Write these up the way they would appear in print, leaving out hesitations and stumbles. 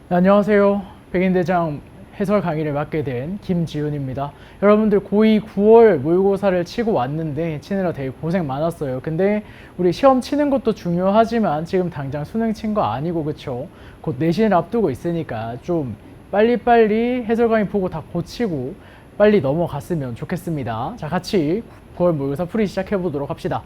네, 안녕하세요. 백인대장 해설 강의를 맡게 된 김지훈입니다. 여러분들 고2 9월 모의고사를 치고 왔는데 치느라 되게 고생 많았어요. 근데 우리 시험 치는 것도 중요하지만 지금 당장 수능 친 거 아니고 그쵸? 곧 내신을 앞두고 있으니까 좀 빨리빨리 해설 강의 보고 다 고치고 빨리 넘어갔으면 좋겠습니다. 자, 같이 9월 모의고사 풀이 시작해 보도록 합시다.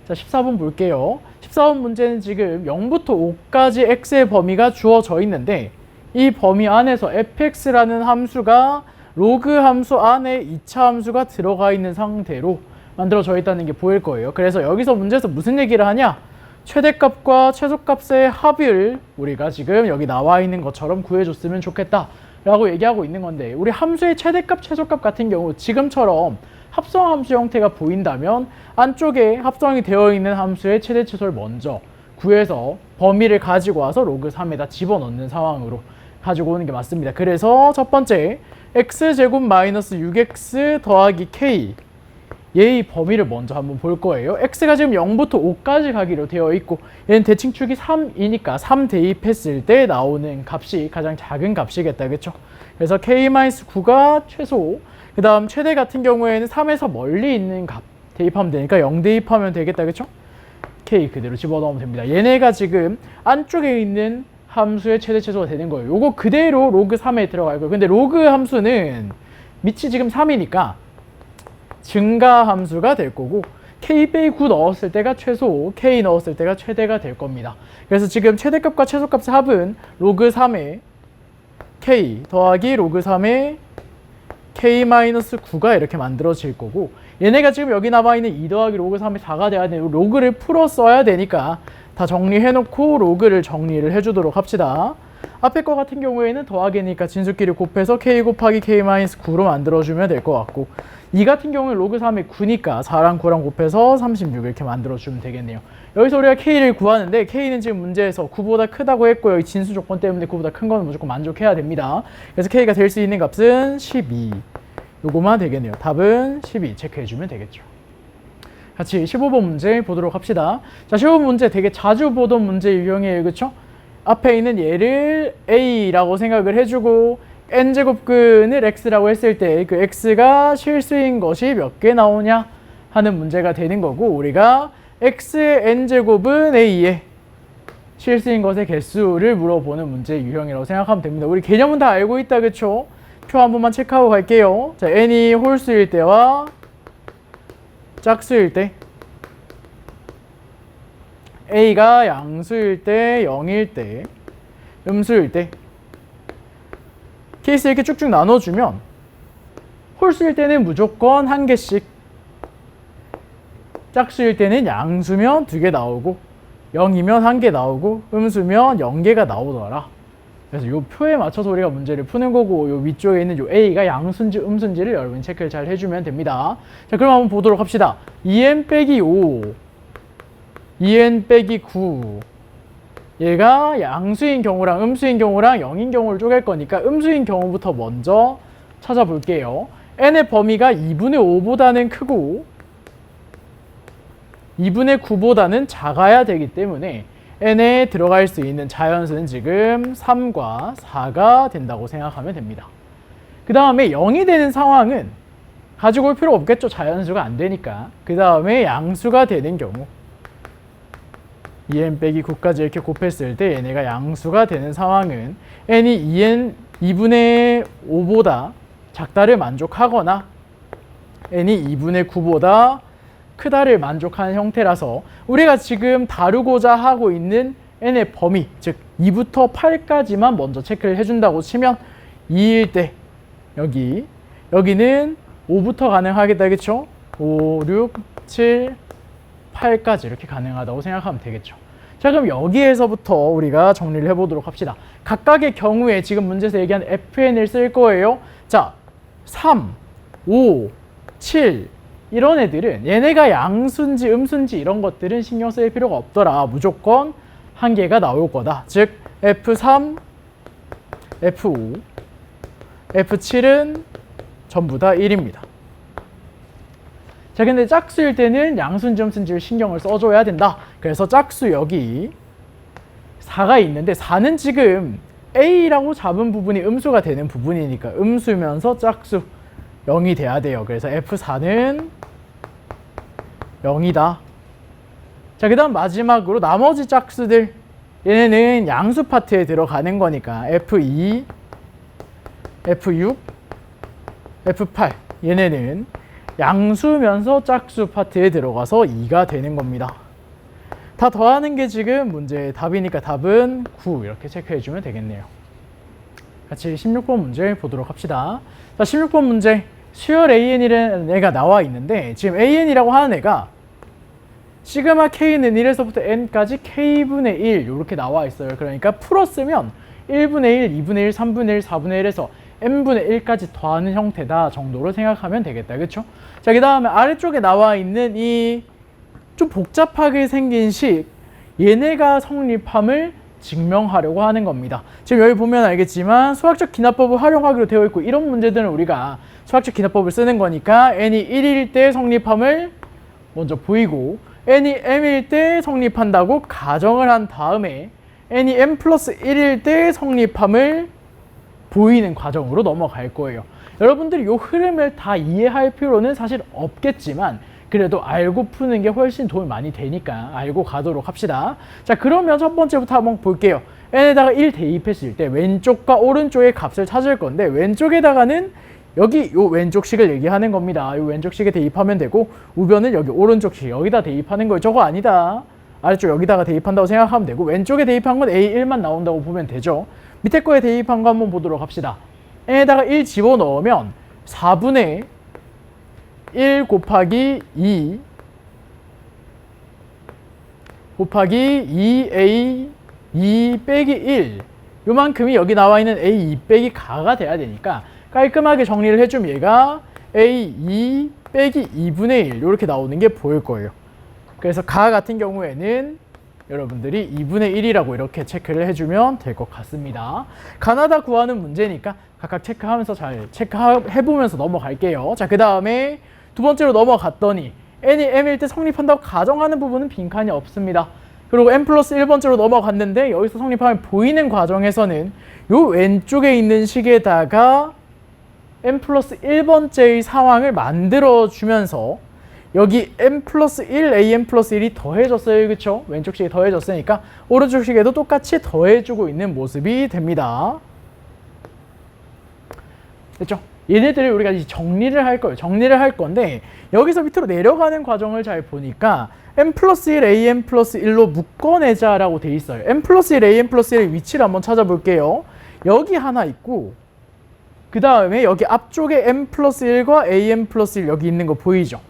자, 14번 볼게요. 14번 문제는 지금 0부터 5까지 x의 범위가 주어져 있는데 이 범위 안에서 fx라는 함수가 로그 함수 안에 2차 함수가 들어가 있는 상태로 만들어져 있다는 게 보일 거예요. 그래서 여기서 문제에서 무슨 얘기를 하냐? 최대값과 최소값의 합을 우리가 지금 여기 나와 있는 것처럼 구해줬으면 좋겠다 라고 얘기하고 있는 건데, 우리 함수의 최대값, 최소값 같은 경우 지금처럼 합성함수 형태가 보인다면 안쪽에 합성이 되어 있는 함수의 최대 최소를 먼저 구해서 범위를 가지고 와서 로그 3에다 집어넣는 상황으로 가지고 오는 게 맞습니다. 그래서 첫 번째 x제곱 마이너스 6x 더하기 k, 얘의 범위를 먼저 한번 볼 거예요. x가 지금 0부터 5까지 가기로 되어 있고 얘는 대칭축이 3이니까 3 대입했을 때 나오는 값이 가장 작은 값이겠다, 그쵸? 그래서 k-9가 최소, 그 다음 최대 같은 경우에는 3에서 멀리 있는 값 대입하면 되니까 0 대입하면 되겠다, 그쵸? k 그대로 집어넣으면 됩니다. 얘네가 지금 안쪽에 있는 함수의 최대 최소가 되는 거예요. 요거 그대로 로그 3에 들어갈 거예요. 근데 로그 함수는 밑이 지금 3이니까 증가 함수가 될 거고 k-9 넣었을 때가 최소, k 넣었을 때가 최대가 될 겁니다. 그래서 지금 최대값과 최소값의 합은 로그 3에 k 더하기 로그 3에 k-9가 이렇게 만들어질 거고, 얘네가 지금 여기 남아있는 2 더하기 로그 3의 4가 돼야 되고 로그를 풀어 써야 되니까 다 정리해놓고 로그를 정리를 해주도록 합시다. 앞에 거 같은 경우에는 더하기니까 진수끼리 곱해서 k 곱하기 k-9로 만들어주면 될 것 같고, 이 같은 경우는 로그 3의 9니까 4랑 9랑 곱해서 36 이렇게 만들어주면 되겠네요. 여기서 우리가 k를 구하는데 k는 지금 문제에서 9보다 크다고 했고요. 이 진수 조건 때문에 9보다 큰 거는 무조건 만족해야 됩니다. 그래서 k가 될 수 있는 값은 12. 요거만 되겠네요. 답은 12 체크해주면 되겠죠. 같이 15번 문제 보도록 합시다. 자, 15번 문제 되게 자주 보던 문제 유형이에요, 그쵸? 앞에 있는 얘를 a라고 생각을 해주고 n제곱근을 x라고 했을 때 그 x가 실수인 것이 몇 개 나오냐 하는 문제가 되는 거고, 우리가 x의 n제곱은 a의 실수인 것의 개수를 물어보는 문제 유형이라고 생각하면 됩니다. 우리 개념은 다 알고 있다, 그쵸? 표 한 번만 체크하고 갈게요. 자, n이 홀수일 때와 짝수일 때, a가 양수일 때, 0일 때, 음수일 때 케이스 이렇게 쭉쭉 나눠주면 홀수일 때는 무조건 한 개씩, 짝수일 때는 양수면 2개 나오고 0이면 1개 나오고 음수면 0개가 나오더라. 그래서 이 표에 맞춰서 우리가 문제를 푸는 거고, 이 위쪽에 있는 이 a가 양수인지 음수인지를 여러분이 체크를 잘 해주면 됩니다. 자, 그럼 한번 보도록 합시다. 2n 빼기 5, 2n 빼기 9, 얘가 양수인 경우랑 음수인 경우랑 0인 경우를 쪼갤 거니까 음수인 경우부터 먼저 찾아볼게요. n의 범위가 2분의 5보다는 크고 2분의 9보다는 작아야 되기 때문에 n에 들어갈 수 있는 자연수는 지금 3과 4가 된다고 생각하면 됩니다. 그 다음에 0이 되는 상황은 가지고 올 필요 없겠죠. 자연수가 안 되니까. 그 다음에 양수가 되는 경우 2n 빼기 9까지 이렇게 곱했을 때 얘네가 양수가 되는 상황은 n이 2분의 5보다 작다를 만족하거나 n이 2분의 9보다 크다를 만족하는 형태라서 여기가 지금 다루고자 하고 있는 n의 범위, 즉 2부터 8까지만 먼저 체크를 해준다고 치면 2일 때 여기는 5부터 가능하겠다, 그쵸? 5, 6, 7, 8까지 이렇게 가능하다고 생각하면 되겠죠. 자, 그럼 여기에서부터 우리가 정리를 해보도록 합시다. 각각의 경우에 지금 문제에서 얘기한 fn을 쓸 거예요. 자, 3, 5, 7 이런 애들은 얘네가 양수인지 음수인지 이런 것들은 신경 쓸 필요가 없더라. 무조건 한 개가 나올 거다. 즉 F3, F5, F7은 전부 다 1입니다. 자, 근데 짝수일 때는 양수인지 음수인지를 신경을 써줘야 된다. 그래서 짝수 여기 4가 있는데 4는 지금 A라고 잡은 부분이 음수가 되는 부분이니까 음수면서 짝수 0이 돼야 돼요. 그래서 F4는 0이다. 자, 그 다음 마지막으로 나머지 짝수들, 얘네는 양수 파트에 들어가는 거니까 F2, F6, F8 얘네는 양수면서 짝수 파트에 들어가서 2가 되는 겁니다. 다 더하는 게 지금 문제의 답이니까 답은 9 이렇게 체크해 주면 되겠네요. 같이 16번 문제 보도록 합시다. 자, 16번 문제. 수열 AN이라는 애가 나와 있는데 지금 AN이라고 하는 애가 시그마 K는 1에서부터 N까지 K분의 1 이렇게 나와 있어요. 그러니까 풀었으면 1분의 1, 2분의 1, 3분의 1, 4분의 1에서 N분의 1까지 더하는 형태다 정도로 생각하면 되겠다. 그쵸? 자, 그 다음에 아래쪽에 나와 있는 이 좀 복잡하게 생긴 식, 얘네가 성립함을 증명하려고 하는 겁니다. 지금 여기 보면 알겠지만 수학적 기납법을 활용하기로 되어 있고 이런 문제들은 우리가 수학적 기납법을 쓰는 거니까 n이 1일 때 성립함을 먼저 보이고 n이 m일 때 성립한다고 가정을 한 다음에 n이 m 플러스 1일 때 성립함을 보이는 과정으로 넘어갈 거예요. 여러분들이 이 흐름을 다 이해할 필요는 사실 없겠지만 그래도 알고 푸는 게 훨씬 도움이 많이 되니까 알고 가도록 합시다. 자, 그러면 첫 번째부터 한번 볼게요. n에다가 1 대입했을 때 왼쪽과 오른쪽의 값을 찾을 건데 왼쪽에다가는 여기 요 왼쪽식을 얘기하는 겁니다. 요 왼쪽식에 대입하면 되고 우변은 여기 오른쪽식 여기다 대입하는 거예요. 저거 아니다. 아래쪽 여기다가 대입한다고 생각하면 되고 왼쪽에 대입한 건 A1만 나온다고 보면 되죠. 밑에 거에 대입한 거 한번 보도록 합시다. n에다가 1 집어넣으면 4분의 1 곱하기 2 곱하기 2A 2 빼기 1 요만큼이 여기 나와 있는 A2 빼기 가가 돼야 되니까 깔끔하게 정리를 해주면 얘가 A2 빼기 2분의 1 이렇게 나오는 게 보일 거예요. 그래서 가 같은 경우에는 여러분들이 2분의 1이라고 이렇게 체크를 해주면 될 것 같습니다. 가나다 구하는 문제니까 각각 체크하면서 잘 체크해보면서 넘어갈게요. 자, 그 다음에 두 번째로 넘어갔더니 n이 m일 때 성립한다고 가정하는 부분은 빈칸이 없습니다. 그리고 n 플러스 1번째로 넘어갔는데 여기서 성립하면 보이는 과정에서는 요 왼쪽에 있는 식에다가 n 플러스 1번째의 상황을 만들어주면서 여기 n 플러스 1, an 플러스 1이 더해졌어요. 그쵸? 왼쪽 식이 더해졌으니까 오른쪽 식에도 똑같이 더해주고 있는 모습이 됩니다. 됐죠? 얘네들을 우리가 이제 정리를 할 거예요. 정리를 할 건데 여기서 밑으로 내려가는 과정을 잘 보니까 n 플러스 1, an 플러스 1로 묶어내자라고 돼 있어요. n 플러스 1, an 플러스 1의 위치를 한번 찾아볼게요. 여기 하나 있고 그 다음에 여기 앞쪽에 n 플러스 1과 an 플러스 1 여기 있는 거 보이죠?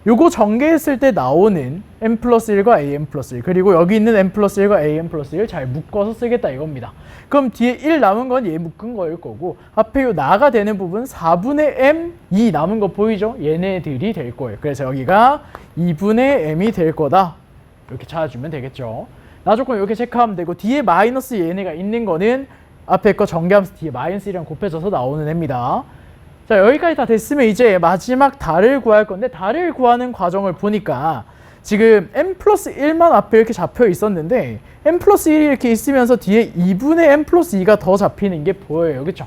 요거 전개했을 때 나오는 n 플러스 1과 an 플러스 1 그리고 여기 있는 n 플러스 1과 an 플러스 1 잘 묶어서 쓰겠다 이겁니다. 그럼 뒤에 1 남은 건 얘 묶은 거일 거고 앞에 요 나가 되는 부분 4분의 m 2 남은 거 보이죠? 얘네들이 될 거예요. 그래서 여기가 2분의 m이 될 거다. 이렇게 찾아주면 되겠죠. 나 조건 이렇게 체크하면 되고 뒤에 마이너스 얘네가 있는 거는 앞에 거 전개하면서 뒤에 마이너스 1이랑 곱해져서 나오는 애입니다. 자, 여기까지 다 됐으면 이제 마지막 달을 구할 건데 달을 구하는 과정을 보니까 지금 n 플러스 1만 앞에 이렇게 잡혀 있었는데 n 플러스 1이 이렇게 있으면서 뒤에 2분의 n 플러스 2가 더 잡히는 게 보여요. 그쵸?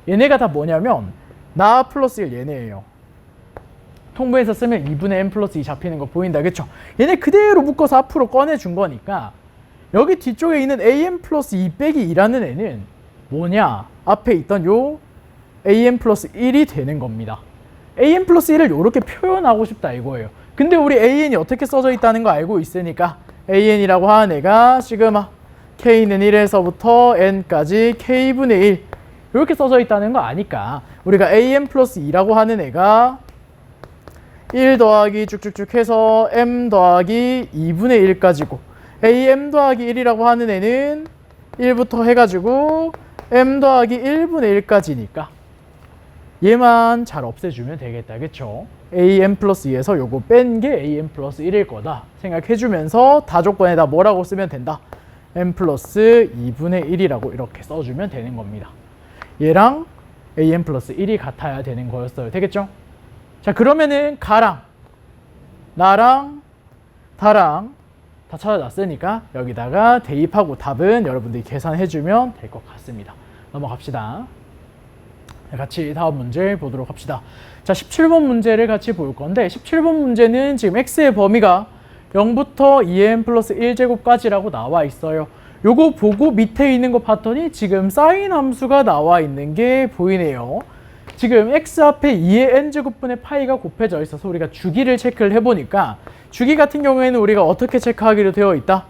얘네가 다 뭐냐면 나 플러스 1 얘네예요. 통분해서 쓰면 2분의 n 플러스 2 잡히는 거 보인다. 그쵸? 얘네 그대로 묶어서 앞으로 꺼내준 거니까 여기 뒤쪽에 있는 an 플러스 2 빼기 2라는 애는 뭐냐? 앞에 있던 요 an 플러스 1이 되는 겁니다. an 플러스 1을 이렇게 표현하고 싶다 이거예요. 근데 우리 an이 어떻게 써져 있다는 거 알고 있으니까 an이라고 하는 애가 시그마 k는 1에서부터 n까지 k분의 1 이렇게 써져 있다는 거 아니까 우리가 an 플러스 2라고 하는 애가 1 더하기 쭉쭉쭉 해서 m 더하기 2분의 1까지고 am 더하기 1이라고 하는 애는 1부터 해가지고 m 더하기 1분의 1까지니까 얘만 잘 없애주면 되겠다. 그쵸? am 플러스 2에서 요거 뺀 게 am 플러스 1일 거다 생각해주면서 다조건에다 뭐라고 쓰면 된다? m 플러스 2분의 1이라고 이렇게 써주면 되는 겁니다. 얘랑 am 플러스 1이 같아야 되는 거였어요. 되겠죠? 자, 그러면은 가랑 나랑 다랑 다 찾아놨으니까 여기다가 대입하고 답은 여러분들이 계산해주면 될 것 같습니다. 넘어갑시다. 같이 다음 문제 보도록 합시다. 자, 17번 문제를 같이 볼 건데 17번 문제는 지금 x의 범위가 0부터 2n 플러스 1제곱까지라고 나와 있어요. 요거 보고 밑에 있는 거 봤더니 지금 사인 함수가 나와 있는 게 보이네요. 지금 x 앞에 2의 n제곱분의 파이가 곱해져 있어서 우리가 주기를 체크를 해보니까 주기 같은 경우에는 우리가 어떻게 체크하기로 되어 있다?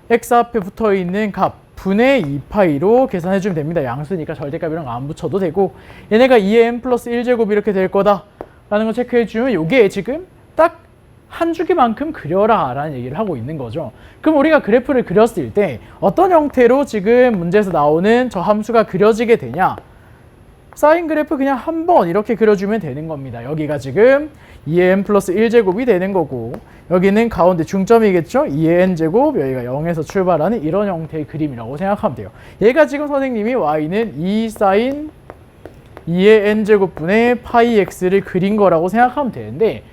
x 앞에 붙어 있는 값 분의 2파이로 계산해주면 됩니다. 양수니까 절대값 이런 거 안 붙여도 되고 얘네가 2의 n 플러스 1제곱 이렇게 될 거다 라는 거 체크해주면 요게 지금 딱 한 주기만큼 그려라 라는 얘기를 하고 있는 거죠. 그럼 우리가 그래프를 그렸을 때 어떤 형태로 지금 문제에서 나오는 저 함수가 그려지게 되냐? 사인 그래프 그냥 한번 이렇게 그려주면 되는 겁니다. 여기가 지금 2n 플러스 1제곱이 되는 거고 여기는 가운데 중점이겠죠? 2n 제곱 여기가 0에서 출발하는 이런 형태의 그림이라고 생각하면 돼요. 얘가 지금 선생님이 y는 2 사인 2의 n제곱분의 파이 x를 그린 거라고 생각하면 되는데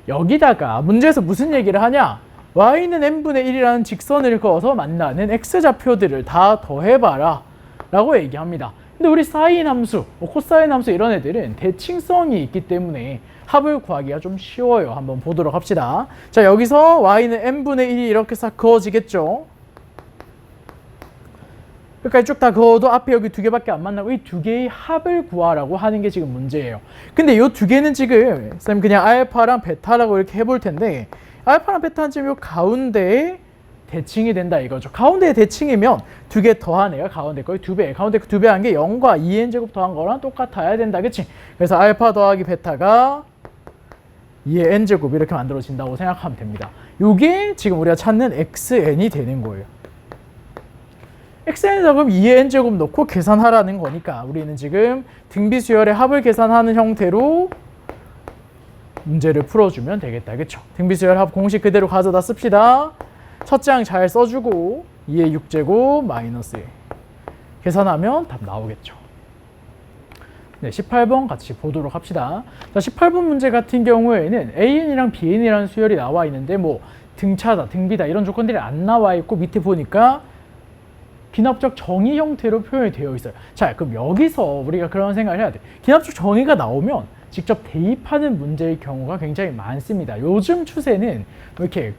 여기다가 문제에서 무슨 얘기를 하냐? y는 n분의 1이라는 직선을 그어서 만나는 x좌표들을 다 더해봐라 라고 얘기합니다. 근데 우리 사인 함수, 코사인 함수 이런 애들은 대칭성이 있기 때문에 합을 구하기가 좀 쉬워요. 한번 보도록 합시다. 자, 여기서 y는 n분의 1이 이렇게 싹 그어지겠죠? 끝까지 쭉 다 그어도 앞에 여기 두 개밖에 안 만나고 이 두 개의 합을 구하라고 하는 게 지금 문제예요. 근데 이 두 개는 지금 쌤 그냥 알파랑 베타라고 이렇게 해볼 텐데 알파랑 베타는 지금 요 가운데에 대칭이 된다 이거죠. 가운데에 대칭이면 두 개 더한 애가 가운데 거의 두 배. 가운데 두 배 한 게 0과 2n제곱 더한 거랑 똑같아야 된다. 그치? 그래서 알파 더하기 베타가 2의 n제곱 이렇게 만들어진다고 생각하면 됩니다. 요게 지금 우리가 찾는 xn이 되는 거예요. xn에다 그럼 2의 n제곱 넣고 계산하라는 거니까 우리는 지금 등비수열의 합을 계산하는 형태로 문제를 풀어주면 되겠다. 그쵸? 등비수열 합 공식 그대로 가져다 씁시다. 첫 장 잘 써주고 2의 6제곱 마이너스 1 계산하면 답 나오겠죠. 네, 18번 같이 보도록 합시다. 자, 18번 문제 같은 경우에는 AN이랑 BN이라는 수열이 나와 있는데 뭐 등차다, 등비다 이런 조건들이 안 나와 있고 밑에 보니까 기납적 정의 형태로 표현이 되어 있어요. 자, 그럼 여기서 우리가 그런 생각을 해야 돼. 기납적 정의가 나오면 직접 대입하는 문제의 경우가 굉장히 많습니다. 요즘 추세는 이렇게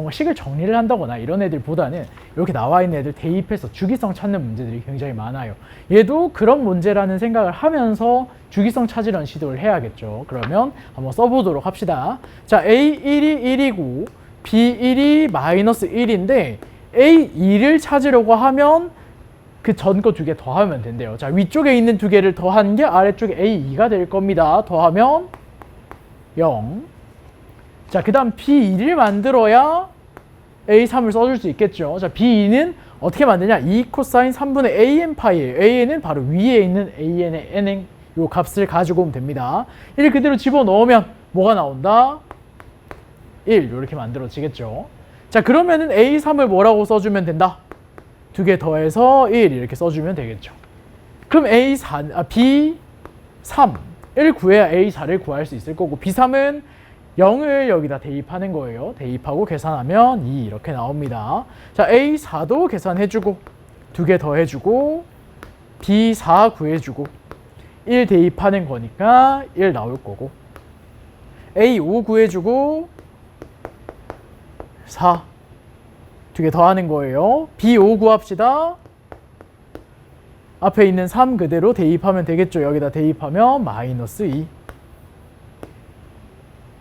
식을 정리를 한다거나 이런 애들보다는 이렇게 나와 있는 애들 대입해서 주기성 찾는 문제들이 굉장히 많아요. 얘도 그런 문제라는 생각을 하면서 주기성 찾으려는 시도를 해야겠죠. 그러면 한번 써보도록 합시다. 자, A1이 1이고 B1이 마이너스 1인데 A2를 찾으려고 하면 그 전 거 두 개 더하면 된대요. 자, 위쪽에 있는 두 개를 더한 게 아래쪽에 A2가 될 겁니다. 더하면 0. 자, 그 다음 B2를 만들어야 A3을 써줄 수 있겠죠. 자, B2는 어떻게 만드냐? 2 코사인 3분의 AN 파이예요. AN은 바로 위에 있는 AN의 NN 요 값을 가지고 오면 됩니다. 1 그대로 집어넣으면 뭐가 나온다? 1 이렇게 만들어지겠죠. 자, 그러면은 A3을 뭐라고 써주면 된다? 두 개 더해서 1 이렇게 써주면 되겠죠. 그럼 B3을 구해야 A4를 구할 수 있을 거고 B3은 0을 여기다 대입하는 거예요. 대입하고 계산하면 2 이렇게 나옵니다. 자, A4도 계산해주고 두 개 더해주고 B4 구해주고 1 대입하는 거니까 1 나올 거고 A5 구해주고 4 두 개 더하는 거예요. B5 구합시다. 앞에 있는 3 그대로 대입하면 되겠죠. 여기다 대입하면 마이너스 2.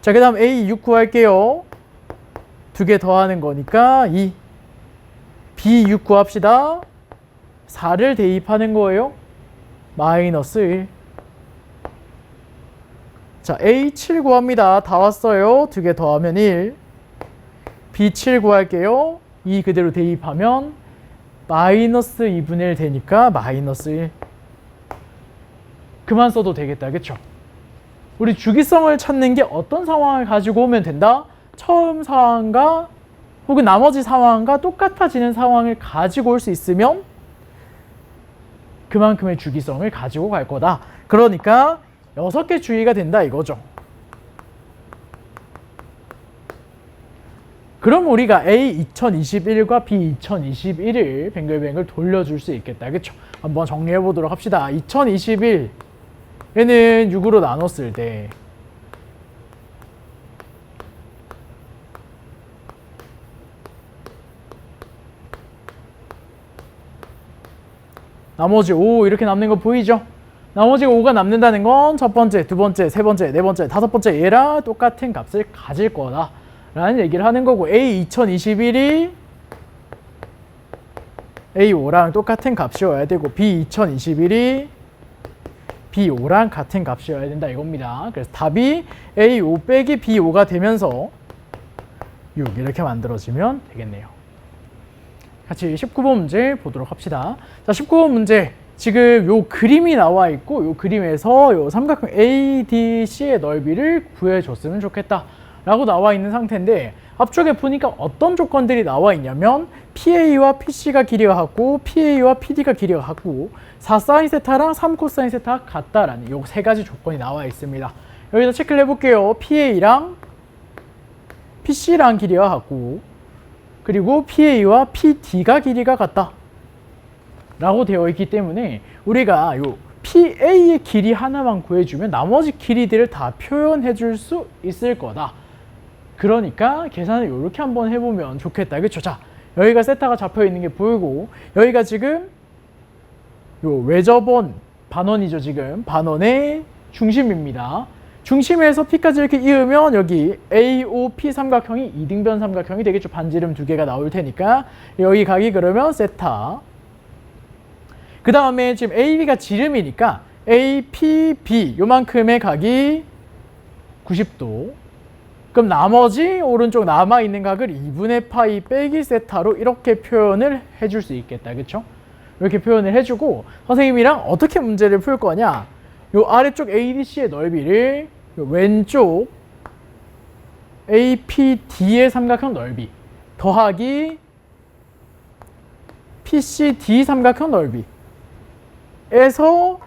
자, 그 다음 A6 구할게요. 두 개 더하는 거니까 2. B6 구합시다. 4를 대입하는 거예요. 마이너스 1. 자, A7 구합니다. 다 왔어요. 두 개 더하면 1. B7 구할게요. 2 그대로 대입하면 마이너스 2분의 1 되니까 마이너스 1. 그만 써도 되겠다. 그쵸? 우리 주기성을 찾는 게 어떤 상황을 가지고 오면 된다? 처음 상황과 혹은 나머지 상황과 똑같아지는 상황을 가지고 올 수 있으면 그만큼의 주기성을 가지고 갈 거다. 그러니까 6개 주의가 된다 이거죠. 그럼 우리가 A 2021과 B 2021을 뱅글뱅글 돌려줄 수 있겠다. 그쵸? 한번 정리해 보도록 합시다. 2021 얘는 6으로 나눴을 때 나머지 5 이렇게 남는 거 보이죠? 나머지 5가 남는다는 건 첫 번째, 두 번째, 세 번째, 네 번째, 다섯 번째 얘랑 똑같은 값을 가질 거다 라는 얘기를 하는 거고, A 2021이 A5랑 똑같은 값이어야 되고 B 2021이 B5랑 같은 값이어야 된다 이겁니다. 그래서 답이 A5 빼기 B5가 되면서 6 이렇게 만들어지면 되겠네요. 같이 19번 문제 보도록 합시다. 자, 19번 문제. 지금 요 그림이 나와 있고 요 그림에서 요 삼각형 ADC의 넓이를 구해줬으면 좋겠다 라고 나와 있는 상태인데, 앞쪽에 보니까 어떤 조건들이 나와 있냐면 PA와 PC가 길이가 같고 PA와 PD가 길이가 같고 4sin 세타랑 3코사인 세타가 같다라는 요 세 가지 조건이 나와 있습니다. 여기서 체크를 해볼게요. PA랑 PC랑 길이가 같고 그리고 PA와 PD가 길이가 같다 라고 되어 있기 때문에 우리가 요 PA의 길이 하나만 구해주면 나머지 길이들을 다 표현해 줄 수 있을 거다. 그러니까 계산을 이렇게 한번 해보면 좋겠다. 그쵸? 자, 여기가 세타가 잡혀 있는 게 보이고, 여기가 지금 요 외접원 반원이죠. 지금 반원의 중심입니다. 중심에서 P까지 이렇게 이으면 여기 AOP 삼각형이 이등변 삼각형이 되겠죠. 반지름 두 개가 나올 테니까 여기 각이 그러면 세타. 그 다음에 지금 AB가 지름이니까 APB 요만큼의 각이 90도. 그럼 나머지 오른쪽 남아있는 각을 2분의 파이 빼기 세타로 이렇게 표현을 해줄 수 있겠다. 그쵸? 이렇게 표현을 해주고 선생님이랑 어떻게 문제를 풀 거냐, 요 아래쪽 ADC의 넓이를 요 왼쪽 APD의 삼각형 넓이 더하기 PCD 삼각형 넓이에서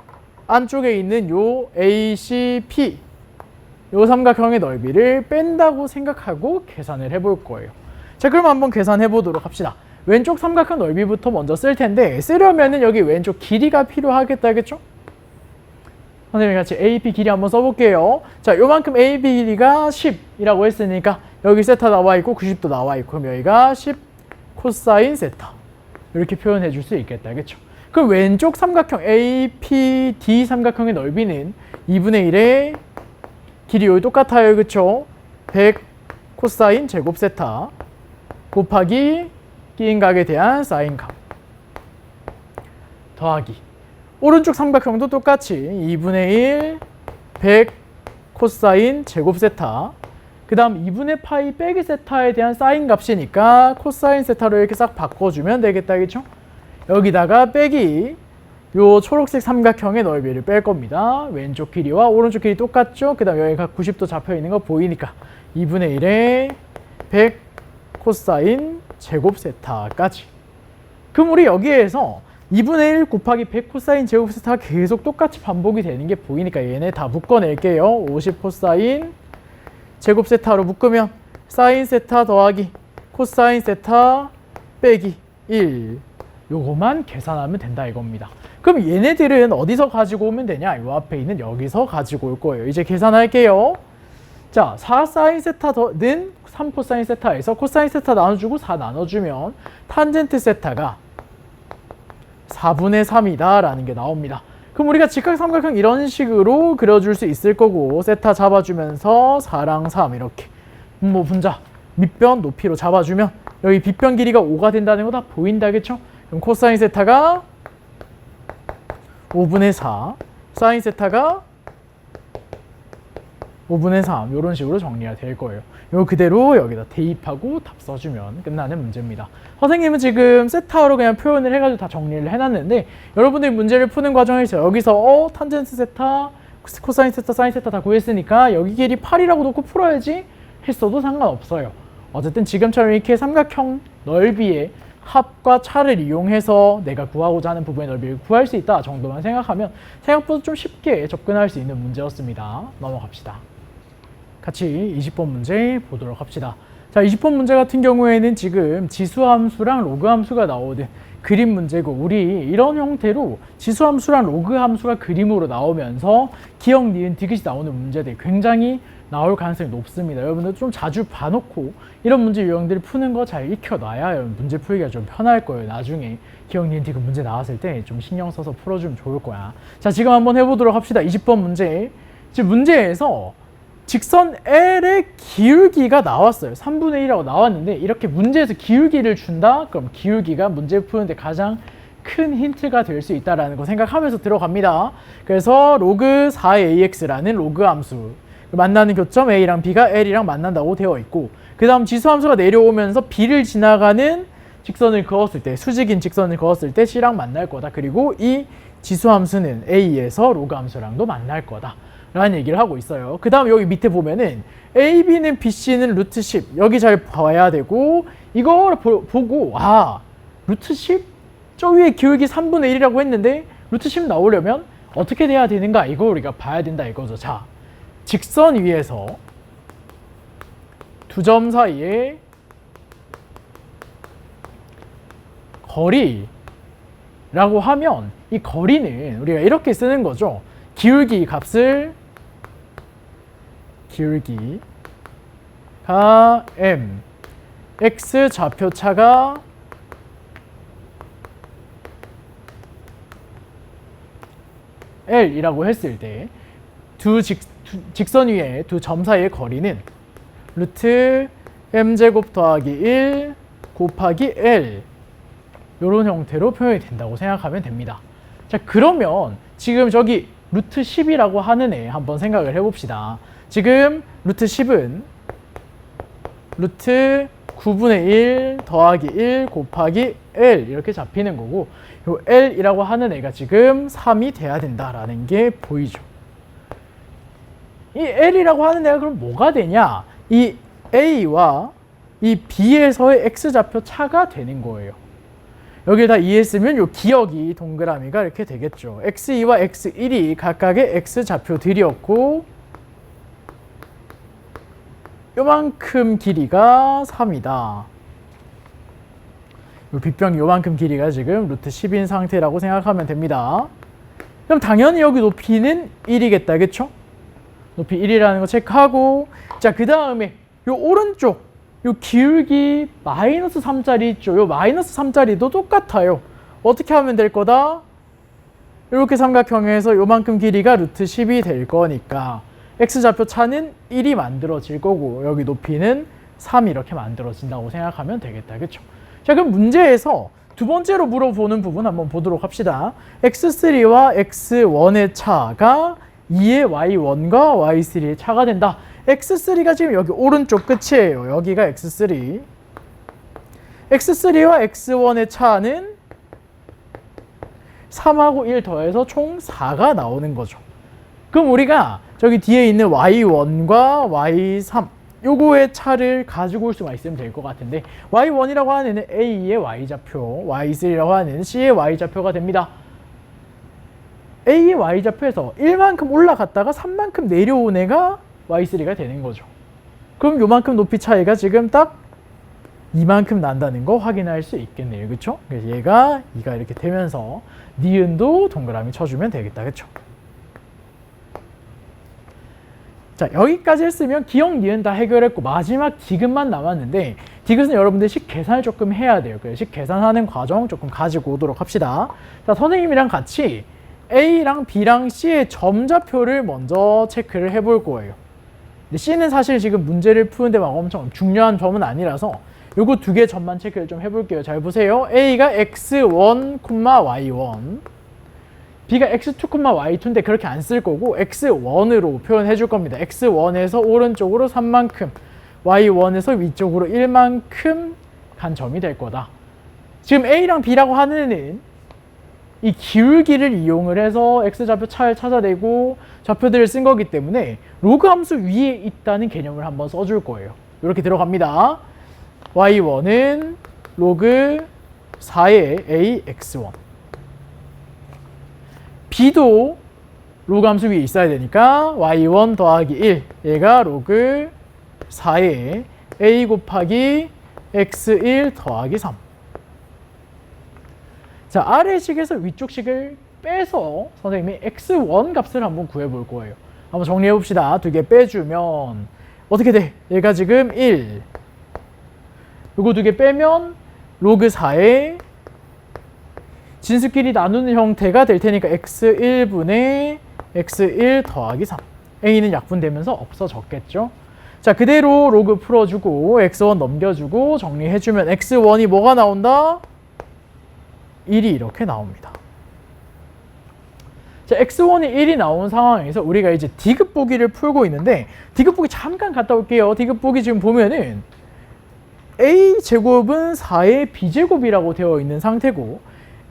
안쪽에 있는 요 ACP 요 삼각형의 넓이를 뺀다고 생각하고 계산을 해볼 거예요. 자, 그럼 한번 계산해 보도록 합시다. 왼쪽 삼각형 넓이부터 먼저 쓸 텐데, 쓰려면은 여기 왼쪽 길이가 필요하겠다겠죠? 선생님이 같이 AP 길이 한번 써볼게요. 자, 요만큼 AP 길이가 10이라고 했으니까 여기 세타 나와 있고 90도 나와 있고, 그럼 여기가 10 코사인 세타 이렇게 표현해 줄 수 있겠다. 그쵸? 그럼 왼쪽 삼각형 APD 삼각형의 넓이는 2분의 1의 길이 여기 똑같아요. 그쵸? 100 코사인 제곱 세타 곱하기 끼인 각에 대한 사인 각 더하기 오른쪽 삼각형도 똑같이 2분의 1 100 코사인 제곱 세타, 그 다음 2분의 파이 빼기 세타에 대한 사인 값이니까 코사인 세타로 이렇게 싹 바꿔주면 되겠다. 그쵸? 여기다가 빼기 요 초록색 삼각형의 넓이를 뺄 겁니다. 왼쪽 길이와 오른쪽 길이 똑같죠? 그 다음 여기 각 90도 잡혀 있는 거 보이니까 2분의 1에 100 코사인 제곱 세타까지. 그럼 우리 여기에서 2분의 1 곱하기 100 코사인 제곱 세타가 계속 똑같이 반복이 되는 게 보이니까 얘네 다 묶어낼게요. 50 코사인 제곱 세타로 묶으면 사인 세타 더하기 코사인 세타 빼기 1 요거만 계산하면 된다 이겁니다. 그럼 얘네들은 어디서 가지고 오면 되냐? 요 앞에 있는 여기서 가지고 올 거예요. 이제 계산할게요. 자, 4사인 세타는 3코사인 세타에서 코사인 세타 나눠주고 4 나눠주면 탄젠트 세타가 4분의 3이다 라는 게 나옵니다. 그럼 우리가 직각삼각형 이런 식으로 그려줄 수 있을 거고, 세타 잡아주면서 4랑 3 이렇게 뭐 분자 밑변 높이로 잡아주면 여기 빗변 길이가 5가 된다는 거 다 보인다. 그쵸? 그럼 코사인 세타가 5분의 4, 사인 세타가 5분의 3 이런 식으로 정리가 될 거예요. 이거 그대로 여기다 대입하고 답 써주면 끝나는 문제입니다. 선생님은 지금 세타로 그냥 표현을 해가지고 다 정리를 해놨는데, 여러분들이 문제를 푸는 과정에서 여기서 탄젠트 세타, 코사인 세타, 사인 세타 다 구했으니까 여기 길이 8이라고 놓고 풀어야지 했어도 상관없어요. 어쨌든 지금처럼 이렇게 삼각형 넓이의 합과 차를 이용해서 내가 구하고자 하는 부분의 넓이를 구할 수 있다 정도만 생각하면 생각보다 좀 쉽게 접근할 수 있는 문제였습니다. 넘어갑시다. 같이 20번 문제 보도록 합시다. 자, 20번 문제 같은 경우에는 지금 지수함수랑 로그함수가 나오는 그림 문제고, 우리 이런 형태로 지수함수랑 로그함수가 그림으로 나오면서 기억, 니은, 디귿이 나오는 문제들이 굉장히 나올 가능성이 높습니다. 여러분들 좀 자주 봐놓고 이런 문제 유형들을 푸는 거 잘 익혀놔야 문제 풀기가 좀 편할 거예요. 나중에 기억, 니은, 디귿 문제 나왔을 때 좀 신경 써서 풀어주면 좋을 거야. 자, 지금 한번 해보도록 합시다. 20번 문제. 지금 문제에서 직선 L의 기울기가 나왔어요. 3분의 1이라고 나왔는데, 이렇게 문제에서 기울기를 준다? 그럼 기울기가 문제 푸는데 가장 큰 힌트가 될 수 있다는 거 생각하면서 들어갑니다. 그래서 로그 4AX라는 로그 함수, 만나는 교점 A랑 B가 L이랑 만난다고 되어 있고, 그 다음 지수함수가 내려오면서 B를 지나가는 직선을 그었을 때, 수직인 직선을 그었을 때 C랑 만날 거다. 그리고 이 지수함수는 A에서 로그 함수랑도 만날 거다 라는 얘기를 하고 있어요. 그 다음 여기 밑에 보면은 AB는 BC는 루트 10, 여기 잘 봐야 되고, 이걸 보고 루트 10? 저 위에 기울기 3분의 1이라고 했는데 루트 10 나오려면 어떻게 돼야 되는가, 이거 우리가 봐야 된다 이거죠. 자, 직선 위에서 두 점 사이에 거리라고 하면 이 거리는 우리가 이렇게 쓰는 거죠. 기울기 값을 기울기가 m, x 좌표차가 l이라고 했을 때 직선 위에 두 점 사이의 거리는 루트 m제곱 더하기 1 곱하기 l, 이런 형태로 표현이 된다고 생각하면 됩니다. 자, 그러면 지금 저기 루트 10이라고 하는 애 한번 생각을 해봅시다. 지금 루트 10은 루트 9분의 1 더하기 1 곱하기 L 이렇게 잡히는 거고, 요 L이라고 하는 애가 지금 3이 돼야 된다라는 게 보이죠. 이 L이라고 하는 애가 그럼 뭐가 되냐? 이 A와 이 B에서의 X좌표 차가 되는 거예요. 여기를 다 이해했으면 요 기억이 동그라미가 이렇게 되겠죠. X2와 X1이 각각의 X좌표들이었고, 요만큼 길이가 3이다. 요 빗병 요만큼 길이가 지금 루트 10인 상태라고 생각하면 됩니다. 그럼 당연히 여기 높이는 1이겠다, 그쵸? 높이 1이라는 거 체크하고, 자, 그 다음에 요 오른쪽 요 기울기 마이너스 3짜리 있죠? 요 마이너스 3짜리도 똑같아요. 어떻게 하면 될 거다? 이렇게 삼각형에서 요만큼 길이가 루트 10이 될 거니까 X좌표 차는 1이 만들어질 거고, 여기 높이는 3 이렇게 만들어진다고 생각하면 되겠다, 그쵸? 자, 그럼 문제에서 두 번째로 물어보는 부분 한번 보도록 합시다. X3와 X1의 차가 2의 Y1과 Y3의 차가 된다. X3가 지금 여기 오른쪽 끝이에요. 여기가 X3. X3와 X1의 차는 3하고 1 더해서 총 4가 나오는 거죠. 그럼 우리가 저기 뒤에 있는 Y1과 Y3 요거의 차를 가지고 올 수만 있으면 될 것 같은데, Y1이라고 하는 애는 A의 Y좌표, Y3라고 하는 애는 C의 Y좌표가 됩니다. A의 Y좌표에서 1만큼 올라갔다가 3만큼 내려온 애가 Y3가 되는 거죠. 그럼 요만큼 높이 차이가 지금 딱 이만큼 난다는 거 확인할 수 있겠네요. 그쵸? 그래서 얘가 2가 이렇게 되면서 니은도 동그라미 쳐주면 되겠다. 그쵸? 자, 여기까지 했으면 기억, 니은 다 해결했고 마지막 디귿만 남았는데, 디귿은 여러분들 식 계산을 조금 해야 돼요. 그래서 식 계산하는 과정 조금 가지고 오도록 합시다. 자, 선생님이랑 같이 A랑 B랑 C의 점좌표를 먼저 체크를 해볼 거예요. 근데 C는 사실 지금 문제를 푸는데 막 엄청 중요한 점은 아니라서 요거 두 개 점만 체크를 좀 해볼게요. 잘 보세요. A가 x1, y1, B가 x2, y2인데 그렇게 안 쓸 거고 x1으로 표현해 줄 겁니다. x1에서 오른쪽으로 3만큼, y1에서 위쪽으로 1만큼 간 점이 될 거다. 지금 A랑 B라고 하는 애는 이 기울기를 이용을 해서 x좌표 차를 찾아내고 좌표들을 쓴 거기 때문에 로그 함수 위에 있다는 개념을 한번 써줄 거예요. 이렇게 들어갑니다. y1은 로그 4의 ax1, b도 로그 함수 위에 있어야 되니까 y1 더하기 1, 얘가 로그 4의 a 곱하기 x1 더하기 3. 자, 아래식에서 위쪽식을 빼서 선생님이 x1 값을 한번 구해볼 거예요. 한번 정리해봅시다. 두 개 빼주면 어떻게 돼? 얘가 지금 1. 요거 두 개 빼면 로그 4에 진수끼리 나누는 형태가 될 테니까 x1분의 x1 더하기 3. a는 약분되면서 없어졌겠죠. 자, 그대로 로그 풀어주고 x1 넘겨주고 정리해주면 x1이 뭐가 나온다? 1이 이렇게 나옵니다. 자, x1이 1이 나온 상황에서 우리가 이제 디귿 보기를 풀고 있는데 디귿 보기 잠깐 갔다 올게요. 디귿 보기 지금 보면은 a 제곱은 4의 b제곱이라고 되어 있는 상태고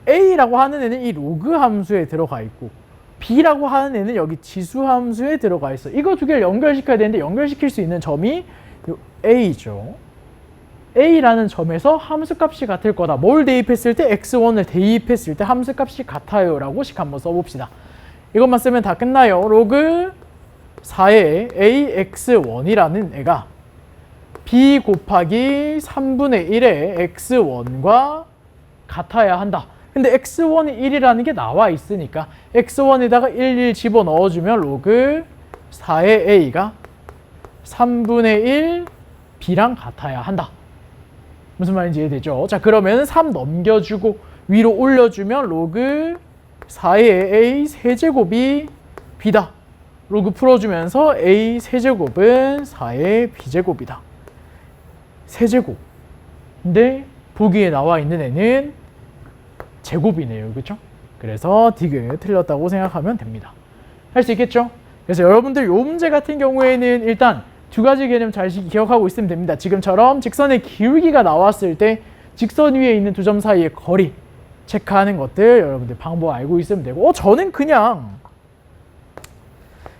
a라고 하는 애는 이 로그 함수에 들어가 있고 b라고 하는 애는 여기 지수 함수에 들어가 있어. 이거 두 개를 연결시켜야 되는데 연결시킬 수 있는 점이 요 a죠. a라는 점에서 함수값이 같을 거다. 뭘 대입했을 때? x1을 대입했을 때 함수값이 같아요 라고 식 한번 써봅시다. 이것만 쓰면 다 끝나요. 로그 4의 ax1이라는 애가 b 곱하기 3분의 1의 x1과 같아야 한다. 근데 x1이 1이라는 게 나와 있으니까 x1에다가 1 집어넣어주면 로그 4의 a가 3분의 1 b랑 같아야 한다. 무슨 말인지 이해되죠? 자, 그러면 3 넘겨주고 위로 올려주면 로그 4의 a 세제곱이 b다. 로그 풀어주면서 a 세제곱은 4의 b제곱이다. 세제곱. 근데 보기에 나와 있는 애는 제곱이네요. 그렇죠? 그래서 디귿 틀렸다고 생각하면 됩니다. 할 수 있겠죠? 그래서 여러분들 이 문제 같은 경우에는 일단 두 가지 개념 잘 기억하고 있으면 됩니다. 지금처럼 직선의 기울기가 나왔을 때 직선 위에 있는 두 점 사이의 거리 체크하는 것들 여러분들 방법 알고 있으면 되고 저는 그냥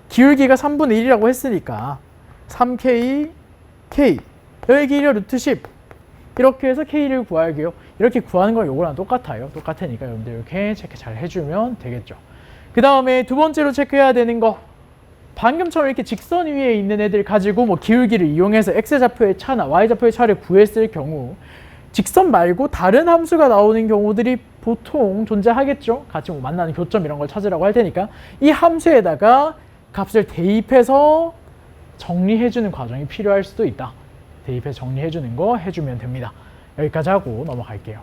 기울기가 3분의 1이라고 했으니까 3k, k 여기 길이가 루트 10 이렇게 해서 k를 구할게요. 이렇게 구하는 건 요거랑 똑같아요. 똑같으니까 여러분들 이렇게 체크 잘 해주면 되겠죠. 그 다음에 두 번째로 체크해야 되는 거 방금처럼 이렇게 직선 위에 있는 애들 가지고 뭐 기울기를 이용해서 x좌표의 차나 y좌표의 차를 구했을 경우 직선 말고 다른 함수가 나오는 경우들이 보통 존재하겠죠. 같이 뭐 만나는 교점 이런 걸 찾으라고 할 테니까 이 함수에다가 값을 대입해서 정리해주는 과정이 필요할 수도 있다. 대입해서 정리해주는 거 해주면 됩니다. 여기까지 하고 넘어갈게요.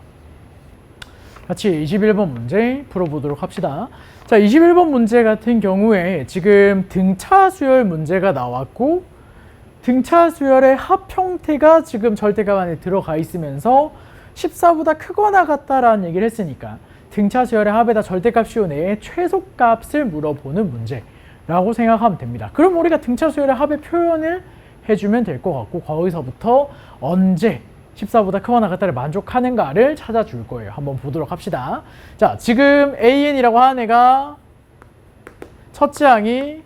같이 21번 문제 풀어보도록 합시다. 자, 21번 문제 같은 경우에 지금 등차 수열 문제가 나왔고 등차 수열의 합 형태가 지금 절대값 안에 들어가 있으면서 14보다 크거나 같다라는 얘기를 했으니까 등차 수열의 합에다 절대값 씌운 애의 최소값을 물어보는 문제라고 생각하면 됩니다. 그럼 우리가 등차 수열의 합의 표현을 해주면 될 것 같고 거기서부터 언제 14보다 크거나 같다를 만족하는가를 찾아줄 거예요. 한번 보도록 합시다. 자, 지금 AN이라고 하는 애가 첫째 항이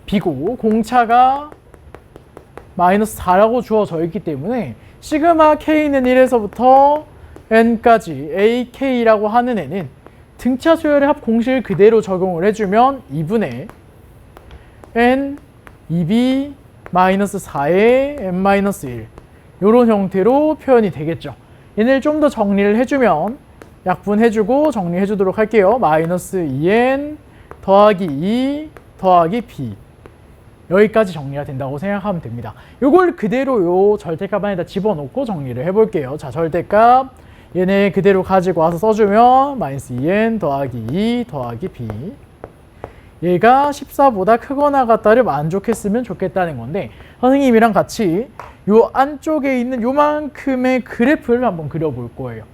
B고 공차가 마이너스 4라고 주어져 있기 때문에 시그마 K는 1에서부터 N까지 AK라고 하는 애는 등차 수열의 합 공식을 그대로 적용을 해주면 2분의 N 2B 마이너스 4의 n-1 이런 형태로 표현이 되겠죠. 얘네를 좀 더 정리를 해주면 약분해주고 정리해주도록 할게요. 마이너스 2n 더하기 2 더하기 b 여기까지 정리가 된다고 생각하면 됩니다. 이걸 그대로 요 절대값 안에다 집어넣고 정리를 해볼게요. 자, 절대값 얘네 그대로 가지고 와서 써주면 마이너스 2n 더하기 2 더하기 b 얘가 14보다 크거나 같다를 만족했으면 좋겠다는 건데 선생님이랑 같이 요 안쪽에 있는 요만큼의 그래프를 한번 그려볼 거예요.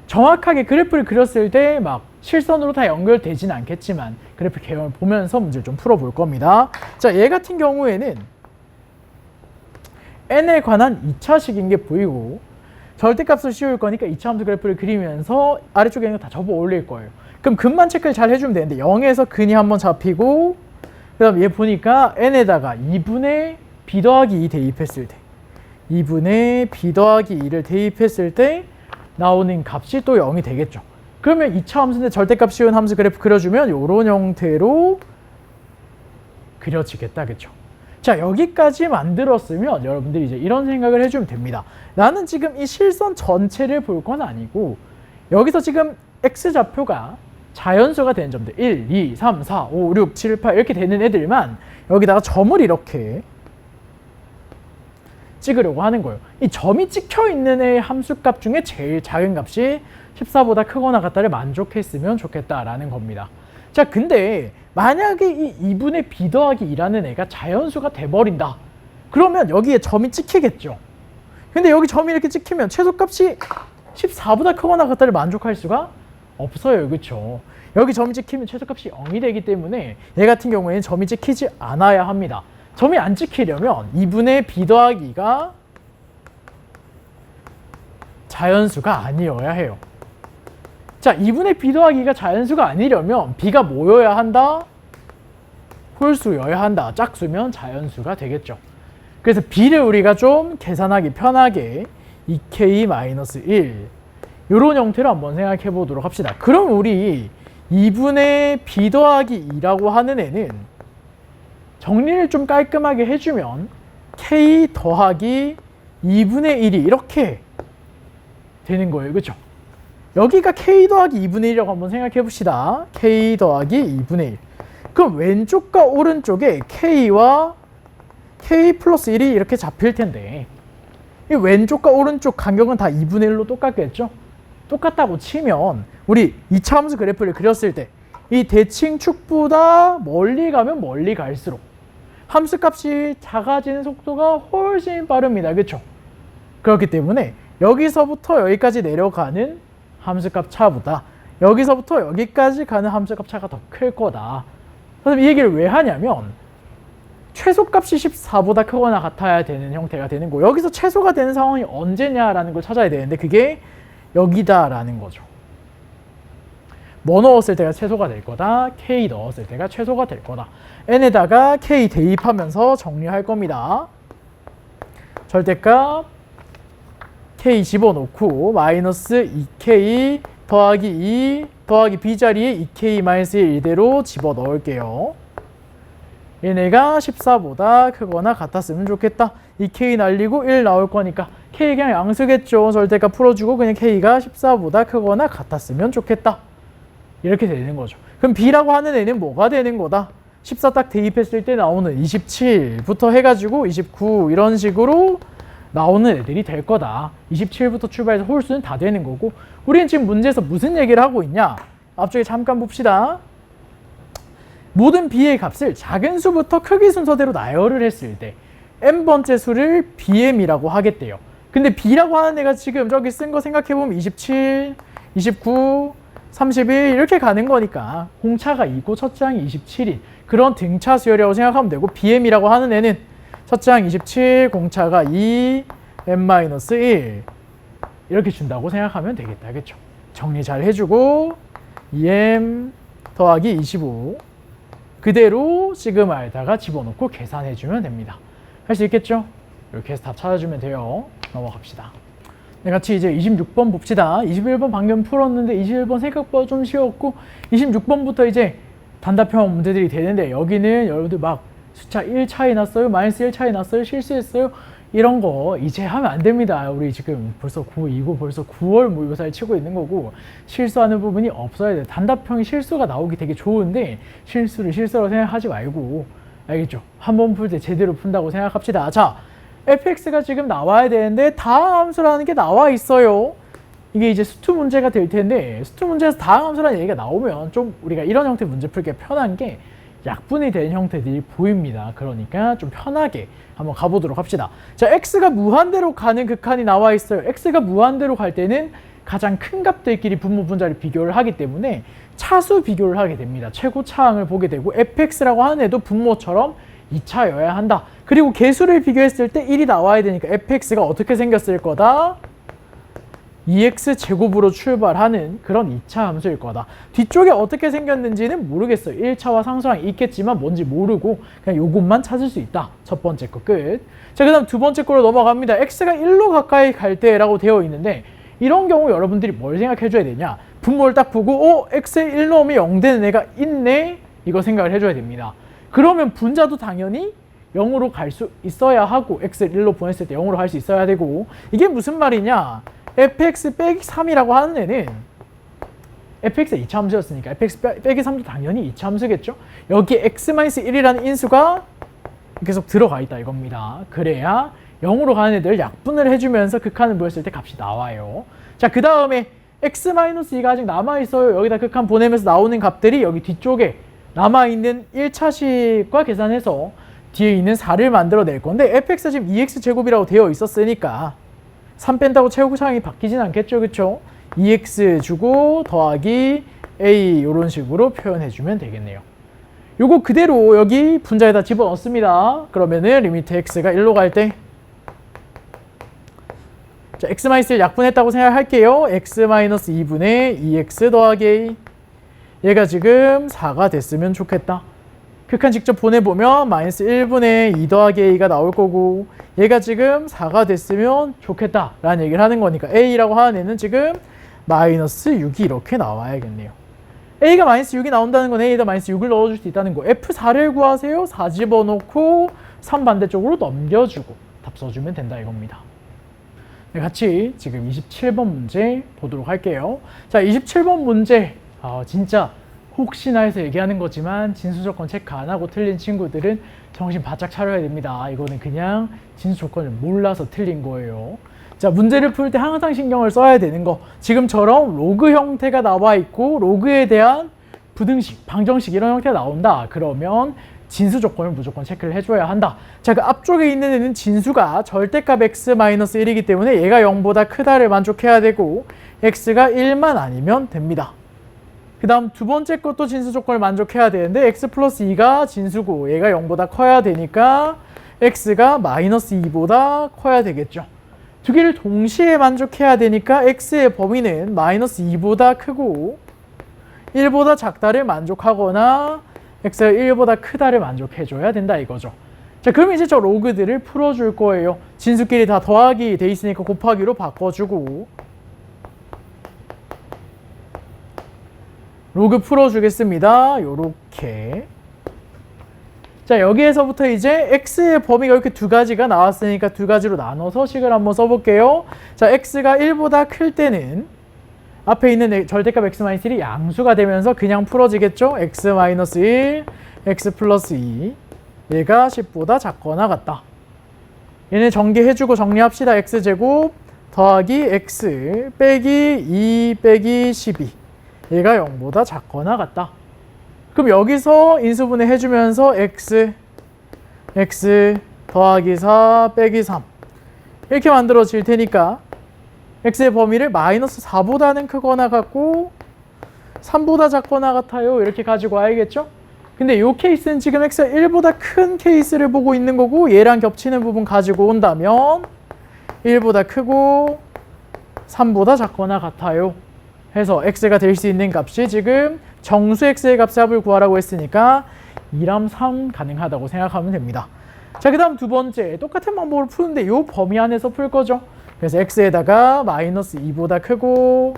정확하게 그래프를 그렸을 때 막 실선으로 다 연결되진 않겠지만 그래프 개념을 보면서 문제를 좀 풀어볼 겁니다. 자, 얘 같은 경우에는 n에 관한 2차식인 게 보이고 절대값을 씌울 거니까 2차 함수 그래프를 그리면서 아래쪽에 있는 거 다 접어 올릴 거예요. 그럼 근만 체크를 잘 해주면 되는데 0에서 근이 한번 잡히고 그 다음 얘 보니까 n에다가 2분의 b 더하기 2 대입했을 때 2분의 b 더하기 2를 대입했을 때 나오는 값이 또 0이 되겠죠. 그러면 2차 함수인데 절대값 씌운 함수 그래프 그려주면 이런 형태로 그려지겠다. 그쵸? 자, 여기까지 만들었으면 여러분들이 이제 이런 생각을 해주면 됩니다. 나는 지금 이 실선 전체를 볼 건 아니고 여기서 지금 x좌표가 자연수가 되는 점들 1, 2, 3, 4, 5, 6, 7, 8 이렇게 되는 애들만 여기다가 점을 이렇게 찍으려고 하는 거예요. 이 점이 찍혀 있는 애의 함수값 중에 제일 작은 값이 14보다 크거나 같다를 만족했으면 좋겠다라는 겁니다. 자, 근데 만약에 이 2분의 b 더하기 2라는 애가 자연수가 돼버린다. 그러면 여기에 점이 찍히겠죠. 근데 여기 점이 이렇게 찍히면 최소값이 14보다 크거나 같다를 만족할 수가 없어요. 그렇죠? 여기 점이 찍히면 최소값이 0이 되기 때문에 얘 같은 경우에는 점이 찍히지 않아야 합니다. 점이 안 찍히려면 2분의 b 더하기 2가 자연수가 아니어야 해요. 자, 2분의 b 더하기 2가 자연수가 아니려면 b가 뭐여야 한다? 홀수여야 한다. 짝수면 자연수가 되겠죠. 그래서 b를 우리가 좀 계산하기 편하게 2k-1 이런 형태로 한번 생각해 보도록 합시다. 그럼 우리 2분의 b 더하기 2라고 하는 애는 정리를 좀 깔끔하게 해주면 k 더하기 2분의 1이 이렇게 되는 거예요. 그렇죠? 여기가 k 더하기 2분의 1이라고 한번 생각해 봅시다. k 더하기 2분의 1. 그럼 왼쪽과 오른쪽에 k와 k 플러스 1이 이렇게 잡힐 텐데 이 왼쪽과 오른쪽 간격은 다 2분의 1로 똑같겠죠? 똑같다고 치면 우리 2차 함수 그래프를 그렸을 때 이 대칭축보다 멀리 가면 멀리 갈수록 함수값이 작아지는 속도가 훨씬 빠릅니다. 그렇죠? 그렇기 때문에 여기서부터 여기까지 내려가는 함수값 차보다 여기서부터 여기까지 가는 함수값 차가 더 클 거다. 그래서 이 얘기를 왜 하냐면 최소값이 14보다 크거나 같아야 되는 형태가 되는 거고 여기서 최소가 되는 상황이 언제냐라는 걸 찾아야 되는데 그게 여기다라는 거죠. 뭐 넣었을 때가 최소가 될 거다. k 넣었을 때가 최소가 될 거다. n에다가 k 대입하면서 정리할 겁니다. 절대값 k 집어넣고 마이너스 2k 더하기 2 더하기 b 자리에 2k-1 이대로 집어넣을게요. 얘네가 14보다 크거나 같았으면 좋겠다. 2k 날리고 1 나올 거니까 k 그냥 양수겠죠. 절대값 풀어주고 그냥 k가 14보다 크거나 같았으면 좋겠다. 이렇게 되는 거죠. 그럼 b라고 하는 애는 뭐가 되는 거다? 14 딱 대입했을 때 나오는 27부터 해가지고 29 이런 식으로 나오는 애들이 될 거다. 27부터 출발해서 홀수는 다 되는 거고 우리는 지금 문제에서 무슨 얘기를 하고 있냐? 앞쪽에 잠깐 봅시다. 모든 b의 값을 작은 수부터 크기 순서대로 나열을 했을 때 n번째 수를 bm이라고 하겠대요. 근데 b라고 하는 애가 지금 저기 쓴 거 생각해보면 27, 29, 31 이렇게 가는 거니까 공차가 2고 첫째 항이 27인 그런 등차 수열이라고 생각하면 되고 bm이라고 하는 애는 첫째 항 27, 공차가 2, n-1 이렇게 준다고 생각하면 되겠다. 그렇죠? 정리 잘 해주고 2m 더하기 25 그대로 시그마에다가 집어넣고 계산해주면 됩니다. 할 수 있겠죠? 이렇게 해서 답 찾아주면 돼요. 넘어갑시다. 같이 이제 26번 봅시다. 21번 방금 풀었는데 21번 생각보다 좀 쉬웠고 26번부터 이제 단답형 문제들이 되는데 여기는 여러분들 막 숫자 1 차이 났어요? 마이너스 1 차이 났어요? 실수했어요? 이런 거 이제 하면 안 됩니다. 우리 지금 벌써 9이고 벌써 9월 모의고사를 치고 있는 거고 실수하는 부분이 없어야 돼요. 단답형이 실수가 나오기 되게 좋은데 실수를 실수라고 생각하지 말고 알겠죠? 한 번 풀 때 제대로 푼다고 생각합시다. 자, fx가 지금 나와야 되는데 다항 함수라는 게 나와 있어요. 이게 이제 수투 문제가 될 텐데 수투 문제에서 다항 함수라는 얘기가 나오면 좀 우리가 이런 형태 문제 풀기 편한 게 약분이 된 형태들이 보입니다. 그러니까 좀 편하게 한번 가보도록 합시다. 자, x가 무한대로 가는 극한이 나와 있어요. x가 무한대로 갈 때는 가장 큰 값들끼리 분모 분자를 비교를 하기 때문에 차수 비교를 하게 됩니다. 최고 차항을 보게 되고 fx라고 하는 애도 분모처럼 2차여야 한다. 그리고 개수를 비교했을 때 1이 나와야 되니까 fx가 어떻게 생겼을 거다? 2x 제곱으로 출발하는 그런 2차 함수일 거다. 뒤쪽에 어떻게 생겼는지는 모르겠어요. 1차와 상수항이 있겠지만 뭔지 모르고 그냥 요것만 찾을 수 있다. 첫 번째 거 끝. 자, 그 다음 두 번째 거로 넘어갑니다. x가 1로 가까이 갈 때라고 되어 있는데 이런 경우 여러분들이 뭘 생각해 줘야 되냐? 분모를 딱 보고 x에 1 넣으면 0 되는 애가 있네? 이거 생각을 해줘야 됩니다. 그러면 분자도 당연히 0으로 갈 수 있어야 하고 x를 1로 보냈을 때 0으로 갈 수 있어야 되고 이게 무슨 말이냐 fx 빼기 3이라고 하는 애는 fx가 2차함수였으니까 fx 빼기 3도 당연히 2차함수겠죠. 여기 x-1이라는 인수가 계속 들어가 있다 이겁니다. 그래야 0으로 가는 애들 약분을 해주면서 극한을 보였을 때 값이 나와요. 자, 그 다음에 x-2가 아직 남아있어요. 여기다 극한 보내면서 나오는 값들이 여기 뒤쪽에 남아있는 1차식과 계산해서 뒤에 있는 4를 만들어낼 건데 fx가 지금 2x제곱이라고 되어 있었으니까 3 뺀다고 최고차항이 바뀌진 않겠죠. 그쵸? 2x 주고 더하기 a 이런 식으로 표현해주면 되겠네요. 요거 그대로 여기 분자에다 집어넣습니다. 그러면은 리미트 x가 1로 갈 때 자, x-1 약분했다고 생각할게요. x-2분의 2x 더하기 a 얘가 지금 4가 됐으면 좋겠다. 극한 직접 보내보면 마이너스 1분의 2 더하기 a가 나올 거고 얘가 지금 4가 됐으면 좋겠다 라는 얘기를 하는 거니까 a라고 하는 애는 지금 마이너스 6이 이렇게 나와야겠네요. a가 마이너스 6이 나온다는 건 a에다 마이너스 6을 넣어줄 수 있다는 거. f4를 구하세요. 4 집어넣고 3 반대쪽으로 넘겨주고 답 써주면 된다 이겁니다. 네, 같이 지금 27번 문제 보도록 할게요. 자, 27번 문제 진짜 혹시나 해서 얘기하는 거지만 진수 조건 체크 안 하고 틀린 친구들은 정신 바짝 차려야 됩니다. 이거는 그냥 진수 조건을 몰라서 틀린 거예요. 자, 문제를 풀 때 항상 신경을 써야 되는 거. 지금처럼 로그 형태가 나와 있고 로그에 대한 부등식, 방정식 이런 형태가 나온다. 그러면 진수 조건을 무조건 체크를 해줘야 한다. 자, 그 앞쪽에 있는 애는 진수가 절대값 x-1이기 때문에 얘가 0보다 크다를 만족해야 되고 x가 1만 아니면 됩니다. 그 다음 두 번째 것도 진수 조건을 만족해야 되는데 x 플러스 2가 진수고 얘가 0보다 커야 되니까 x가 마이너스 2보다 커야 되겠죠. 두 개를 동시에 만족해야 되니까 x의 범위는 마이너스 2보다 크고 1보다 작다를 만족하거나 x가 1보다 크다를 만족해줘야 된다 이거죠. 자, 그럼 이제 저 로그들을 풀어줄 거예요. 진수끼리 다 더하기 돼 있으니까 곱하기로 바꿔주고 로그 풀어주겠습니다. 요렇게. 자, 여기에서부터 이제 x의 범위가 이렇게 두 가지가 나왔으니까 두 가지로 나눠서 식을 한번 써볼게요. 자, x가 1보다 클 때는 앞에 있는 절대값 x-1이 양수가 되면서 그냥 풀어지겠죠? x-1, x 플러스 2 얘가 10보다 작거나 같다. 얘네 전개해주고 정리합시다. x제곱 더하기 x 빼기 2 빼기 12 얘가 0보다 작거나 같다. 그럼 여기서 인수분해 해주면서 x 더하기 4 빼기 3 이렇게 만들어질 테니까 x의 범위를 마이너스 4보다는 크거나 같고 3보다 작거나 같아요. 이렇게 가지고 와야겠죠? 근데 이 케이스는 지금 x가 1보다 큰 케이스를 보고 있는 거고 얘랑 겹치는 부분 가지고 온다면 1보다 크고 3보다 작거나 같아요. 해서 x가 될 수 있는 값이 지금 정수 x의 값의 합을 구하라고 했으니까 2람 3 가능하다고 생각하면 됩니다. 자, 그 다음 두 번째 똑같은 방법을 푸는데 이 범위 안에서 풀 거죠. 그래서 x에다가 마이너스 2보다 크고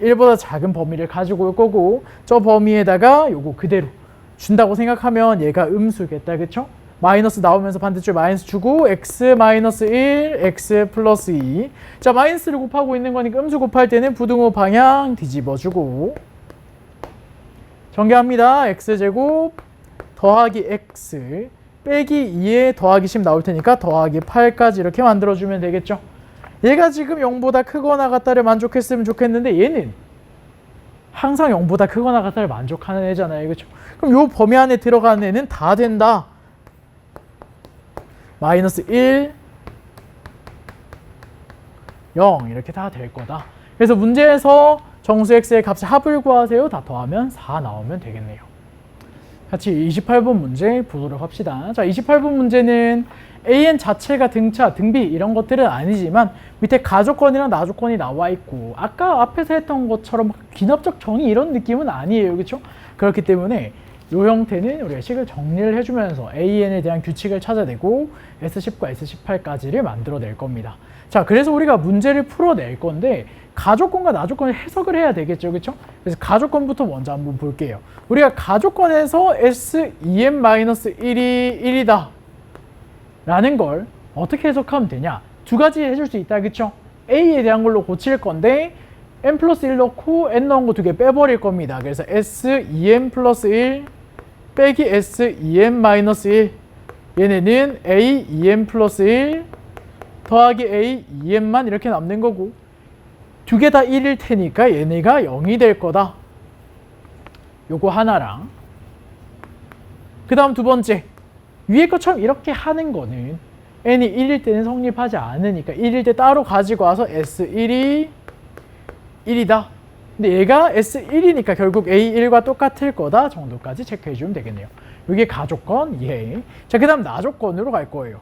1보다 작은 범위를 가지고 올 거고 저 범위에다가 요거 그대로 준다고 생각하면 얘가 음수겠다. 그쵸? 마이너스 나오면서 반대쪽 마이너스 주고 x-1, x 플러스 2 자, 마이너스를 곱하고 있는 거니까 음수 곱할 때는 부등호 방향 뒤집어주고 전개합니다. x제곱 더하기 x 빼기 2에 더하기 10 나올 테니까 더하기 8까지 이렇게 만들어주면 되겠죠. 얘가 지금 0보다 크거나 같다를 만족했으면 좋겠는데 얘는 항상 0보다 크거나 같다를 만족하는 애잖아요. 그렇죠? 그럼 요 범위 안에 들어가는 애는 다 된다. 마이너스 1, 0 이렇게 다 될 거다. 그래서 문제에서 정수 x의 값의 합을 구하세요. 다 더하면 4 나오면 되겠네요. 같이 28번 문제 보도록 합시다. 자, 28번 문제는 AN 자체가 등차, 등비 이런 것들은 아니지만 밑에 가조건이랑 나조건이 나와 있고 아까 앞에서 했던 것처럼 귀납적 정의 이런 느낌은 아니에요. 그렇죠? 그렇기 때문에 이 형태는 우리가 식을 정리를 해주면서 AN에 대한 규칙을 찾아내고 S10과 S18까지를 만들어낼 겁니다. 자, 그래서 우리가 문제를 풀어낼 건데 가조건과 나조건을 해석을 해야 되겠죠, 그렇죠? 그래서 가조건부터 먼저 한번 볼게요. 우리가 가조건에서 S2n-1이 1이다 라는 걸 어떻게 해석하면 되냐? 두 가지 해줄 수 있다, 그렇죠? A에 대한 걸로 고칠 건데 n 플러스 1 넣고 n 넣은 거 두 개 빼버릴 겁니다. 그래서 S2n 플러스 1 빼기 S2n 마이너스 1, 얘네는 A2n 플러스 1 더하기 A2n만 이렇게 남는 거고, 두 개 다 1일 테니까 얘네가 0이 될 거다. 요거 하나랑, 그 다음 두 번째, 위에 것처럼 이렇게 하는 거는 n이 1일 때는 성립하지 않으니까 1일 때 따로 가지고 와서 S1이 1이다. 근데 얘가 S1이니까 결국 A1과 똑같을 거다 정도까지 체크해 주면 되겠네요. 이게 가조건 이해. 자, 그 다음 나조건으로 갈 거예요.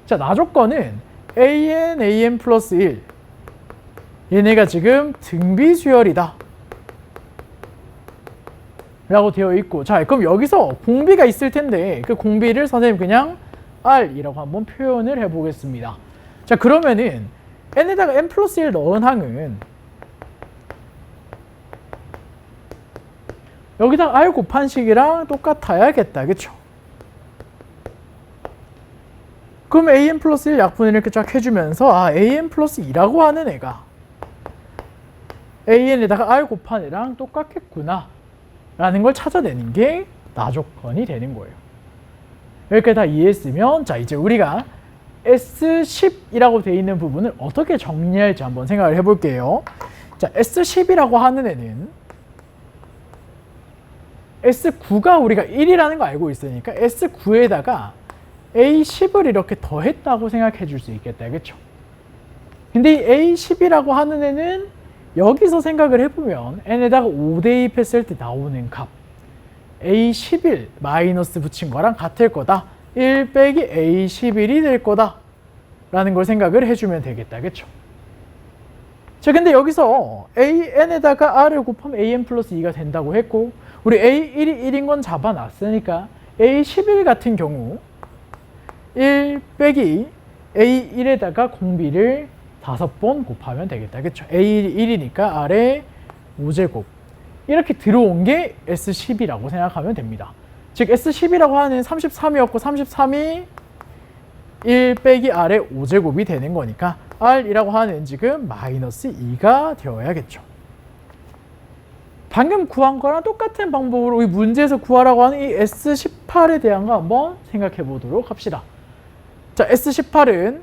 자, 나조건은 AN 플러스 1, 얘네가 지금 등비수열이다 라고 되어 있고, 자, 그럼 여기서 공비가 있을 텐데 그 공비를 선생님 그냥 R이라고 한번 표현을 해보겠습니다. 자, 그러면은 n에다가 n 플러스 1 넣은 항은 여기다 R 곱한 식이랑 똑같아야겠다, 그쵸? 그럼 an 플러스 1 약분을 이렇게 쫙 해주면서 an 플러스 2라고 하는 애가 an에다가 R 곱한 애랑 똑같겠구나 라는 걸 찾아내는 게 나조건이 되는 거예요. 여기까지 다 이해했으면, 자, 이제 우리가 S10이라고 되어 있는 부분을 어떻게 정리할지 한번 생각을 해볼게요. 자, S10이라고 하는 애는 S9가 우리가 1이라는 거 알고 있으니까 S9에다가 A10을 이렇게 더했다고 생각해 줄 수 있겠다, 그쵸? 근데 이 A10이라고 하는 애는 여기서 생각을 해보면 n에다가 5 대입했을 때 나오는 값 A11 마이너스 붙인 거랑 같을 거다. 1 빼기 A11이 될 거다 라는 걸 생각을 해주면 되겠다, 그쵸? 자, 근데 여기서 AN에다가 R을 곱하면 AN 플러스 2가 된다고 했고, 우리 A1이 1인 건 잡아놨으니까 A11 같은 경우 1 빼기 A1에다가 공비를 5번 곱하면 되겠다, 그쵸? A1이 1이니까 R에 5제곱 이렇게 들어온 게 S10이라고 생각하면 됩니다. 즉 S10이라고 하는 33이었고 33이 1 빼기 R의 5제곱이 되는 거니까 R이라고 하는 지금 마이너스 2가 되어야겠죠. 방금 구한 거랑 똑같은 방법으로 이 문제에서 구하라고 하는 이 S18에 대한 거 한번 생각해 보도록 합시다. 자, S18은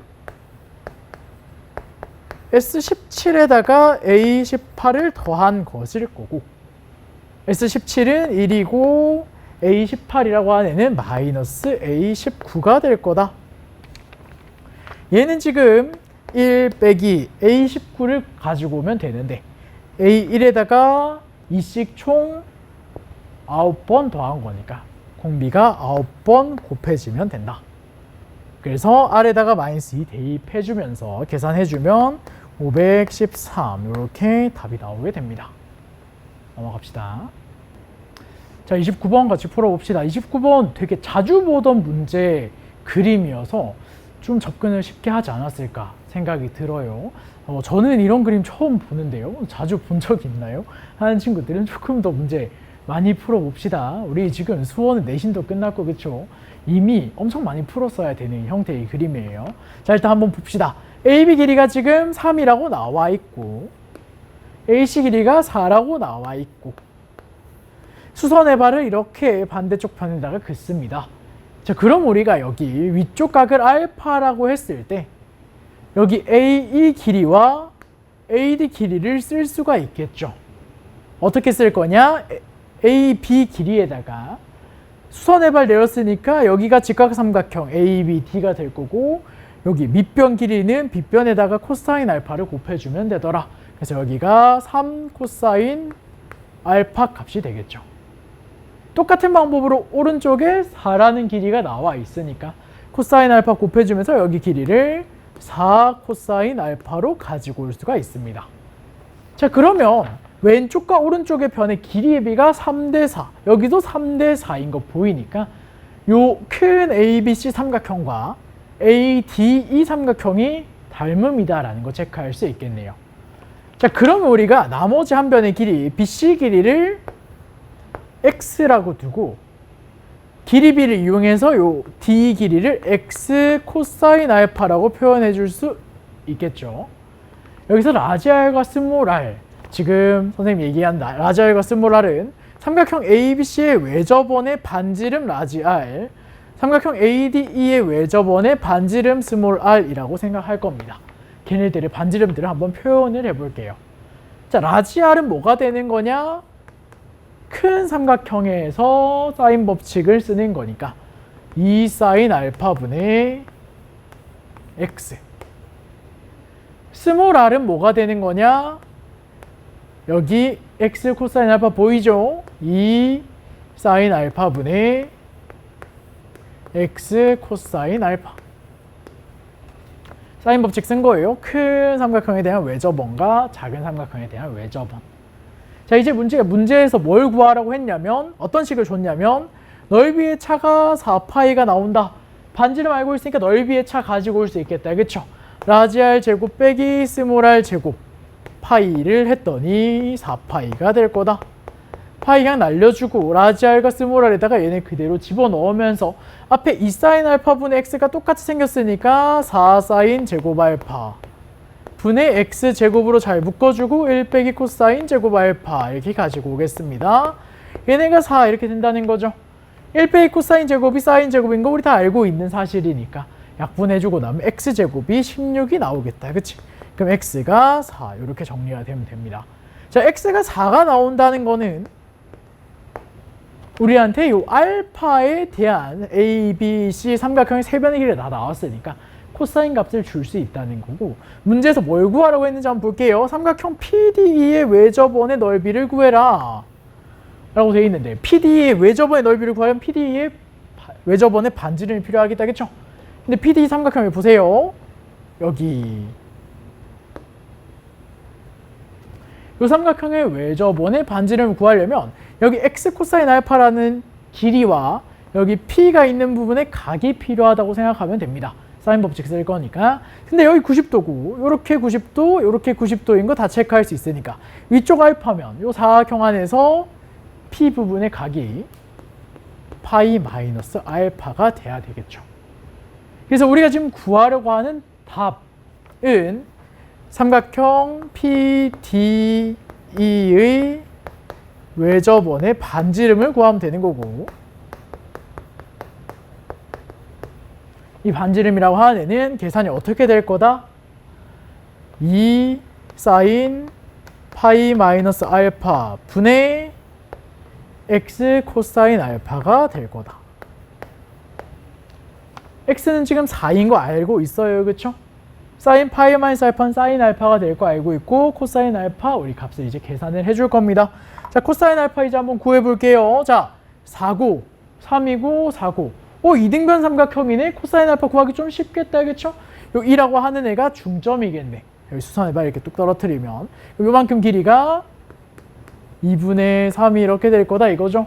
S17에다가 A18을 더한 것일 거고, S17은 1이고 A18이라고 하는 애는 마이너스 A19가 될 거다. 얘는 지금 1 빼기 A19를 가지고 오면 되는데 A1에다가 2씩 총 9번 더한 거니까 공비가 9번 곱해지면 된다. 그래서 R에다가 마이너스 2 대입해주면서 계산해주면 513 이렇게 답이 나오게 됩니다. 넘어갑시다. 자, 29번 같이 풀어봅시다. 29번 되게 자주 보던 문제 그림이어서 좀 접근을 쉽게 하지 않았을까 생각이 들어요. 저는 이런 그림 처음 보는데요. 자주 본 적 있나요? 하는 친구들은 조금 더 문제 많이 풀어봅시다. 우리 지금 수원은 내신도 끝났고, 그쵸? 이미 엄청 많이 풀었어야 되는 형태의 그림이에요. 자, 일단 한번 봅시다. AB 길이가 지금 3이라고 나와 있고 AC 길이가 4라고 나와 있고 수선의 발을 이렇게 반대쪽 편에다가 긋습니다. 자, 그럼 우리가 여기 위쪽 각을 알파라고 했을 때 여기 AE 길이와 AD 길이를 쓸 수가 있겠죠. 어떻게 쓸 거냐? AB 길이에다가 수선의 발 내렸으니까 여기가 직각삼각형 ABD가 될 거고, 여기 밑변 길이는 빗변에다가 코사인 알파를 곱해주면 되더라. 그래서 여기가 3 코사인 알파 값이 되겠죠. 똑같은 방법으로 오른쪽에 4라는 길이가 나와 있으니까 코사인 알파 곱해주면서 여기 길이를 4 코사인 알파로 가지고 올 수가 있습니다. 자, 그러면 왼쪽과 오른쪽의 변의 길이의 비가 3대4, 여기도 3대4인 거 보이니까 요 큰 ABC 삼각형과 ADE 삼각형이 닮음이다라는 거 체크할 수 있겠네요. 자, 그러면 우리가 나머지 한 변의 길이 BC 길이를 X라고 두고 길이 B를 이용해서 요 D 길이를 X 코사인 알파라고 표현해 줄 수 있겠죠. 여기서 라지 R과 스몰 r, 지금 선생님이 얘기한 라지 R과 스몰 r은 삼각형 ABC의 외접원의 반지름 라지 R, 삼각형 ADE의 외접원의 반지름 스몰 r이라고 생각할 겁니다. 걔네들의 반지름들을 한번 표현을 해볼게요. 자, 라지 R은 뭐가 되는 거냐? 큰 삼각형에서 사인 법칙을 쓰는 거니까 2 사인 알파분의 X. 스몰 r은 뭐가 되는 거냐? 여기 X 코사인 알파 보이죠? 2 사인 알파분의 X 코사인 알파. 사인 법칙 쓴 거예요. 큰 삼각형에 대한 외접원과 작은 삼각형에 대한 외접원. 자, 이제 문제에서 뭘 구하라고 했냐면 어떤 식을 줬냐면 넓이의 차가 4파이가 나온다. 반지름 알고 있으니까 넓이의 차 가지고 올 수 있겠다. 그쵸? 라지 R 제곱 빼기 스몰 R 제곱 파이를 했더니 4파이가 될 거다. 파이 그냥 날려주고 라지 R과 스몰 R에다가 얘네 그대로 집어넣으면서 앞에 2 사인 알파분의 X가 똑같이 생겼으니까 4 사인 제곱 알파 분의 X 제곱으로 잘 묶어주고 1 빼기 코사인 제곱 알파 이렇게 가지고 오겠습니다. 얘네가 4 이렇게 된다는 거죠. 1 빼기 코사인 제곱이 사인 제곱인 거 우리 다 알고 있는 사실이니까 약분해주고 나면 X 제곱이 16이 나오겠다. 그치? 그럼 X가 4 이렇게 정리가 되면 됩니다. 자, X가 4가 나온다는 거는 우리한테 이 알파에 대한 A, B, C 삼각형의 세 변의 길이 다 나왔으니까 코사인 값을 줄 수 있다는 거고, 문제에서 뭘 구하라고 했는지 한번 볼게요. 삼각형 PDE의 외접원의 넓이를 구해라 라고 되어 있는데 PDE의 외접원의 넓이를 구하면 PDE의 외접원의 반지름이 필요하겠다. 그쵸? 근데 PDE 삼각형을 보세요. 여기 이 삼각형의 외접원의 반지름을 구하려면 여기 x 코사인 알파라는 길이와 여기 p가 있는 부분에 각이 필요하다고 생각하면 됩니다. 사인 법칙 쓸 거니까. 근데 여기 90도고 요렇게 90도 요렇게 90도인 거 다 체크할 수 있으니까 위쪽 알파면 요 사각형 안에서 p 부분의 각이 파이 마이너스 알파가 돼야 되겠죠. 그래서 우리가 지금 구하려고 하는 답은 삼각형 PDE의 외접원의 반지름을 구하면 되는 거고, 이 반지름이라고 하는 애는 계산이 어떻게 될 거다? 2 사인 파이 마이너스 알파 분의 x 코사인 알파가 될 거다. x는 지금 4인 거 알고 있어요. 그쵸? 사인 파이 마이너스 알파는 사인 알파가 될 거 알고 있고, 코사인 알파 우리 값을 이제 계산을 해줄 겁니다. 자, 코사인 알파 이제 한번 구해 볼게요. 자, 4고 3이고 4고 2등변 삼각형이네. 코사인 알파 구하기 좀 쉽겠다. 그쵸? 요 2라고 하는 애가 중점이겠네. 여기 수선해봐. 이렇게 뚝 떨어뜨리면 요만큼 길이가 2분의 3이 이렇게 될 거다 이거죠.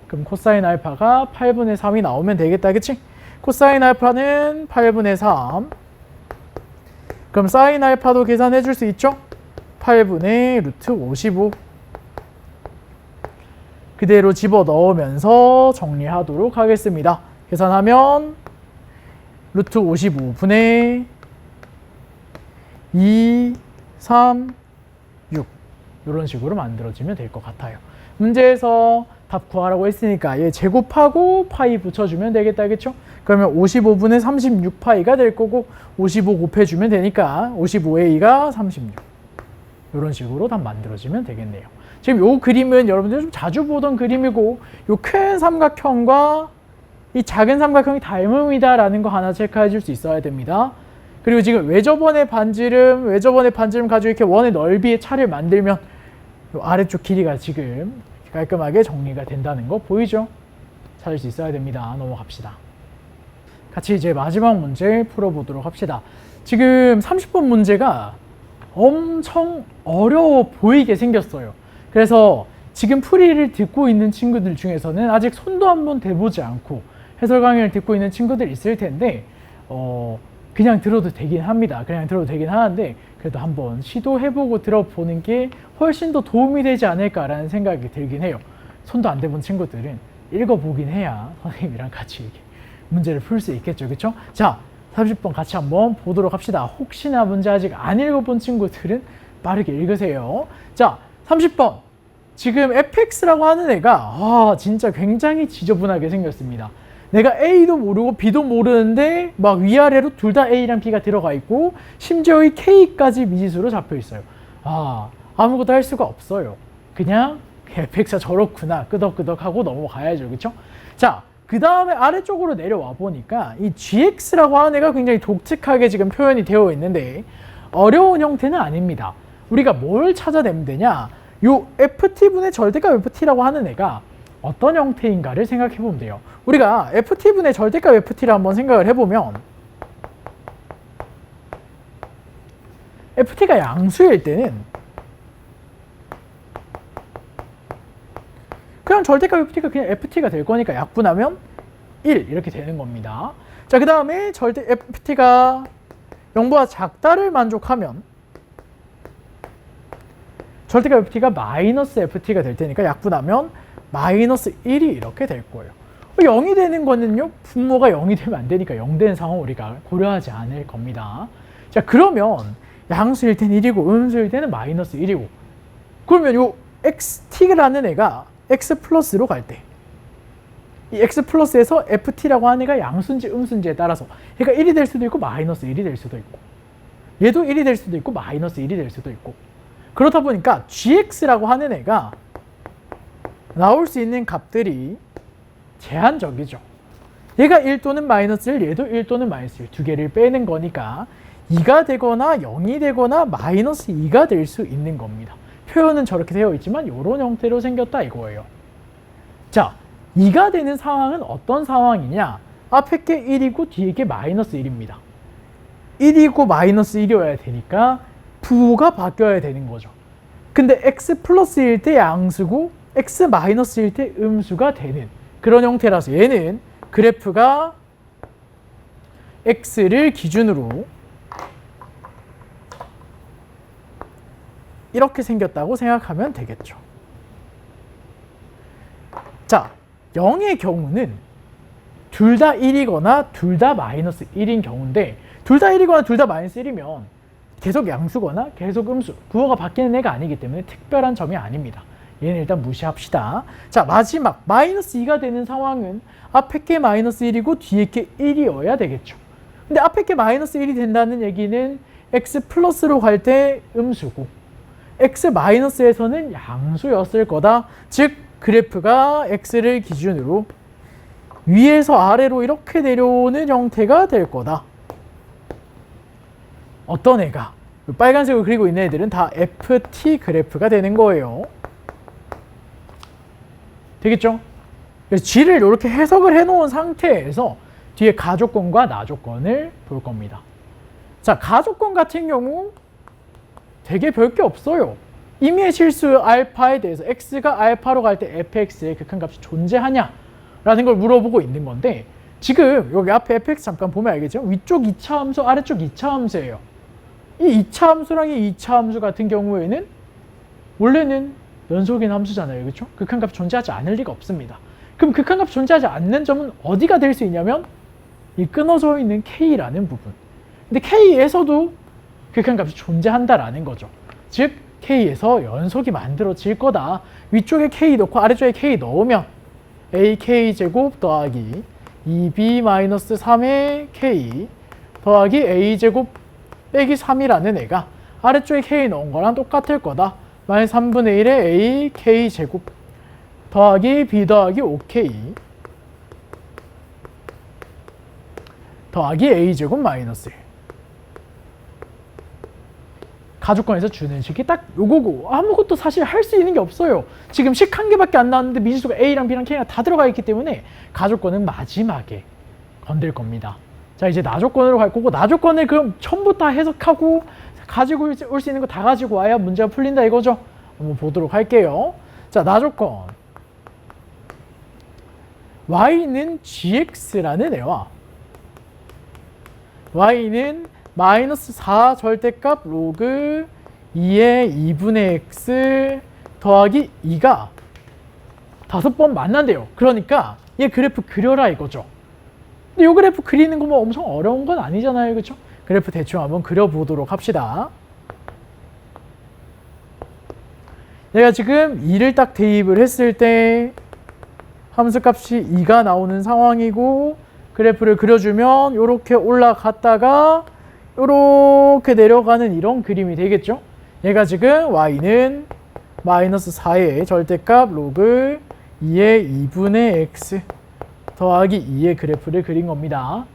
그럼 코사인 알파가 8분의 3이 나오면 되겠다. 그치? 코사인 알파는 8분의 3. 그럼 사인 알파도 계산해 줄 수 있죠? 8분의 루트 55. 그대로 집어 넣으면서 정리하도록 하겠습니다. 계산하면 루트 55분의 2, 3, 6 이런 식으로 만들어지면 될 것 같아요. 문제에서 답 구하라고 했으니까 얘 제곱하고 파이 붙여주면 되겠다. 그쵸? 그러면 55분의 36파이가 될 거고 55 곱해주면 되니까 55의 2가 36 이런 식으로 답 만들어지면 되겠네요. 지금 요 그림은 여러분들 좀 자주 보던 그림이고 요 큰 삼각형과 이 작은 삼각형이 닮음이다 라는 거 하나 체크해 줄 수 있어야 됩니다. 그리고 지금 외접원의 반지름 가지고 이렇게 원의 넓이의 차를 만들면 요 아래쪽 길이가 지금 깔끔하게 정리가 된다는 거 보이죠? 찾을 수 있어야 됩니다. 넘어갑시다. 같이 이제 마지막 문제 풀어보도록 합시다. 지금 30번 문제가 엄청 어려워 보이게 생겼어요. 그래서 지금 풀이를 듣고 있는 친구들 중에서는 아직 손도 한번 대보지 않고 해설 강의를 듣고 있는 친구들 있을 텐데 그냥 들어도 되긴 합니다. 그냥 들어도 되긴 하는데 그래도 한번 시도해보고 들어보는 게 훨씬 더 도움이 되지 않을까라는 생각이 들긴 해요. 손도 안 대본 친구들은 읽어보긴 해야 선생님이랑 같이 문제를 풀 수 있겠죠. 그쵸? 자, 30번 같이 한번 보도록 합시다. 혹시나 문제 아직 안 읽어본 친구들은 빠르게 읽으세요. 자, 30번. 지금 fx라고 하는 애가 진짜 굉장히 지저분하게 생겼습니다. 내가 A도 모르고 B도 모르는데 막 위아래로 둘 다 A랑 B가 들어가 있고 심지어 이 K까지 미지수로 잡혀 있어요. 아무것도 할 수가 없어요. 그냥 fx가 저렇구나 끄덕끄덕 하고 넘어가야죠. 그쵸? 자, 그 다음에 아래쪽으로 내려와 보니까 이 gx라고 하는 애가 굉장히 독특하게 지금 표현이 되어 있는데 어려운 형태는 아닙니다. 우리가 뭘 찾아내면 되냐? 요 ft분의 절대값 ft라고 하는 애가 어떤 형태인가를 생각해 보면 돼요. 우리가 ft분의 절대값 ft를 한번 생각을 해보면 ft가 양수일 때는 그냥 절대값 ft가 그냥 ft가 될 거니까 약분하면 1 이렇게 되는 겁니다. 자, 그 다음에 절대 ft가 0보다 작다를 만족하면 절대값 ft가 마이너스 ft가 될 테니까 약분하면 마이너스 1이 이렇게 될 거예요. 0이 되는 거는요, 분모가 0이 되면 안 되니까 0 되는 상황 우리가 고려하지 않을 겁니다. 자, 그러면 양수일 때는 1이고 음수일 때는 마이너스 1이고 그러면 요 xt라는 애가 x 플러스로 갈 때 이 x 플러스에서 ft라고 하는 애가 양수인지 음수인지에 따라서 얘가 1이 될 수도 있고 마이너스 1이 될 수도 있고 얘도 1이 될 수도 있고 마이너스 1이 될 수도 있고 그렇다 보니까 gx라고 하는 애가 나올 수 있는 값들이 제한적이죠. 얘가 1 또는 마이너스 1, 얘도 1 또는 마이너스 1 두 개를 빼는 거니까 2가 되거나 0이 되거나 마이너스 2가 될 수 있는 겁니다. 표현은 저렇게 되어 있지만 이런 형태로 생겼다 이거예요. 자, 2가 되는 상황은 어떤 상황이냐? 앞에 게 1이고 뒤에 게 마이너스 1입니다. 1이고 마이너스 1이어야 되니까 부호가 바뀌어야 되는 거죠. 근데 x 플러스일 때 양수고 x 마이너스일 때 음수가 되는 그런 형태라서 얘는 그래프가 x를 기준으로 이렇게 생겼다고 생각하면 되겠죠. 자, 0의 경우는 둘 다 1이거나 둘 다 마이너스 1인 경우인데 둘 다 1이거나 둘 다 마이너스 1이면 계속 양수거나 계속 음수, 부호가 바뀌는 애가 아니기 때문에 특별한 점이 아닙니다. 얘는 일단 무시합시다. 자, 마지막 마이너스 2가 되는 상황은 앞에 게 마이너스 1이고 뒤에 게 1이어야 되겠죠. 근데 앞에 게 마이너스 1이 된다는 얘기는 x 플러스로 갈 때 음수고 x 마이너스에서는 양수였을 거다. 즉 그래프가 x를 기준으로 위에서 아래로 이렇게 내려오는 형태가 될 거다. 어떤 애가 빨간색으로 그리고 있는 애들은 다 ft 그래프가 되는 거예요. 되겠죠? 그래서 g를 이렇게 해석을 해놓은 상태에서 뒤에 가조건과 나조건을 볼 겁니다. 자, 가조건 같은 경우 되게 별게 없어요. 임의의 실수 알파에 대해서 x가 알파로 갈 때 fx의 극한값이 존재하냐? 라는 걸 물어보고 있는 건데 지금 여기 앞에 fx 잠깐 보면 알겠죠? 위쪽 2차 함수, 아래쪽 2차 함수예요. 이 2차 함수랑 이 2차 함수 같은 경우에는 원래는 연속인 함수잖아요. 그렇죠? 극한값이 존재하지 않을 리가 없습니다. 그럼 극한값이 존재하지 않는 점은 어디가 될 수 있냐면 이 끊어져 있는 k라는 부분. 근데 k에서도 극한값이 존재한다라는 거죠. 즉 k에서 연속이 만들어질 거다. 위쪽에 k 넣고 아래쪽에 k 넣으면 ak제곱 더하기 2b-3의 k 더하기 a제곱 빼기 3이라는 애가 아래쪽에 k 넣은 거랑 똑같을 거다. 마이너스 3분의 1의 a k제곱 더하기 b 더하기 5k 더하기 a제곱 마이너스 1. 가족권에서 주는 식이 딱 요거고 아무것도 사실 할 수 있는 게 없어요. 지금 식 한 개밖에 안 나왔는데 미지수가 a랑 b랑 k랑 다 들어가 있기 때문에 가족권은 마지막에 건들 겁니다. 자, 이제 나조건으로 갈 거고 나조건을 그럼 전부 다 해석하고 가지고 올 수 있는 거 다 가지고 와야 문제가 풀린다 이거죠. 한번 보도록 할게요. 자, 나조건 y는 gx라는 애와 y는 마이너스 4 절대값 로그 2의 2분의 x 더하기 2가 5번 만난대요. 그러니까 얘 그래프 그려라 이거죠. 근데 이 그래프 그리는 거 뭐 엄청 어려운 건 아니잖아요. 그렇죠? 그래프 대충 한번 그려보도록 합시다. 내가 지금 2를 딱 대입을 했을 때 함수값이 2가 나오는 상황이고 그래프를 그려주면 이렇게 올라갔다가 이렇게 내려가는 이런 그림이 되겠죠. 얘가 지금 y는 마이너스 4의 절대값 로그 2의 2분의 x 더하기 2의 그래프를 그린 겁니다.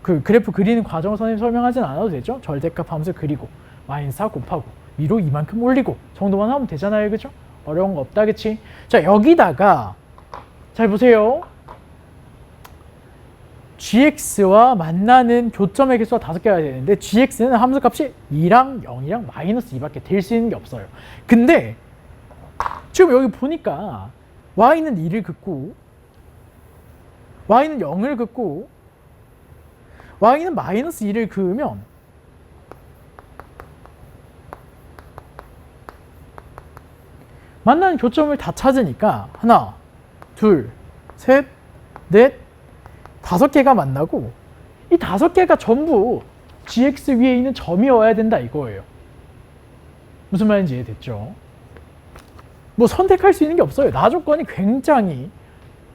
그 그래프 그리는 과정을 선생님 설명하진 않아도 되죠. 절대값 함수 그리고 마이너스 4 곱하고 위로 이만큼 올리고 정도만 하면 되잖아요. 그죠? 어려운 거 없다. 그치? 자, 여기다가 잘 보세요. gx와 만나는 교점의 개수가 5개가 되는데 gx는 함수값이 2랑 0이랑 마이너스 2밖에 될 수 있는 게 없어요. 근데 지금 여기 보니까 y는 2를 긋고 y는 0을 긋고 y는 마이너스 2를 그으면 만나는 교점을 다 찾으니까 하나, 둘, 셋, 넷, 5개가 만나고 이 5개가 전부 gx 위에 있는 점이어야 된다 이거예요. 무슨 말인지 이해됐죠? 뭐 선택할 수 있는 게 없어요. 나 조건이 굉장히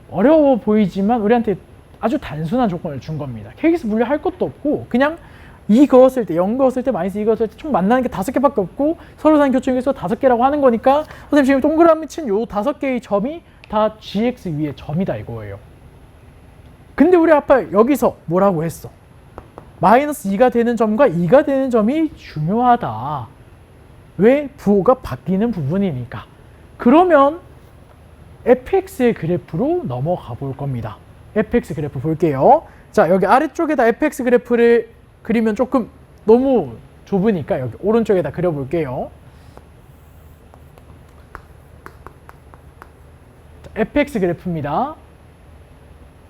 어려워 보이지만 우리한테 아주 단순한 조건을 준 겁니다. KX 분류할 것도 없고 그냥 2 그었을 때, 0 그었을 때, 마이너스 2 그었을 때 총 만나는 게 5개밖에 없고 서로 사는 교점의 개수가 5개라고 하는 거니까 선생님 지금 동그라미 친 요 5개의 점이 다 gx 위의 점이다 이거예요. 근데 우리 아빠 여기서 뭐라고 했어? 마이너스 2가 되는 점과 2가 되는 점이 중요하다. 왜? 부호가 바뀌는 부분이니까. 그러면 fx의 그래프로 넘어가 볼 겁니다. fx 그래프 볼게요. 자, 여기 아래쪽에다 fx 그래프를 그리면 조금 너무 좁으니까 여기 오른쪽에다 그려볼게요. 자, fx 그래프입니다.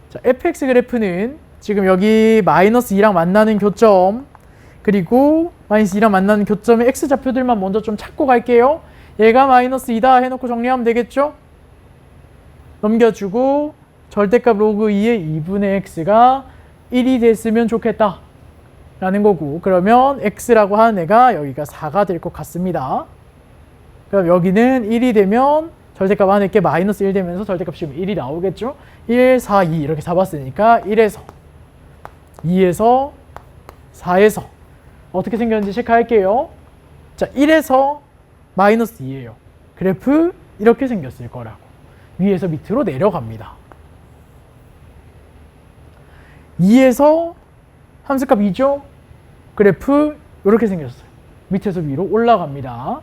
자, fx 그래프는 지금 여기 마이너스 2랑 만나는 교점 그리고 마이너스 2랑 만나는 교점의 x좌표들만 먼저 좀 찾고 갈게요. 얘가 마이너스 2다 해놓고 정리하면 되겠죠? 넘겨주고 절대값 로그 2의 2분의 x가 1이 됐으면 좋겠다 라는 거고 그러면 x라고 하는 애가 여기가 4가 될 것 같습니다. 그럼 여기는 1이 되면 절대값 안에 있게 마이너스 1 되면서 절대값 씌우면 1이 나오겠죠? 1, 4, 2 이렇게 잡았으니까 1에서 2에서 4에서 어떻게 생겼는지 체크할게요. 자, 1에서 마이너스 2예요. 그래프 이렇게 생겼을 거라고. 위에서 밑으로 내려갑니다. 2에서 함수값 2죠? 그래프 이렇게 생겼어요. 밑에서 위로 올라갑니다.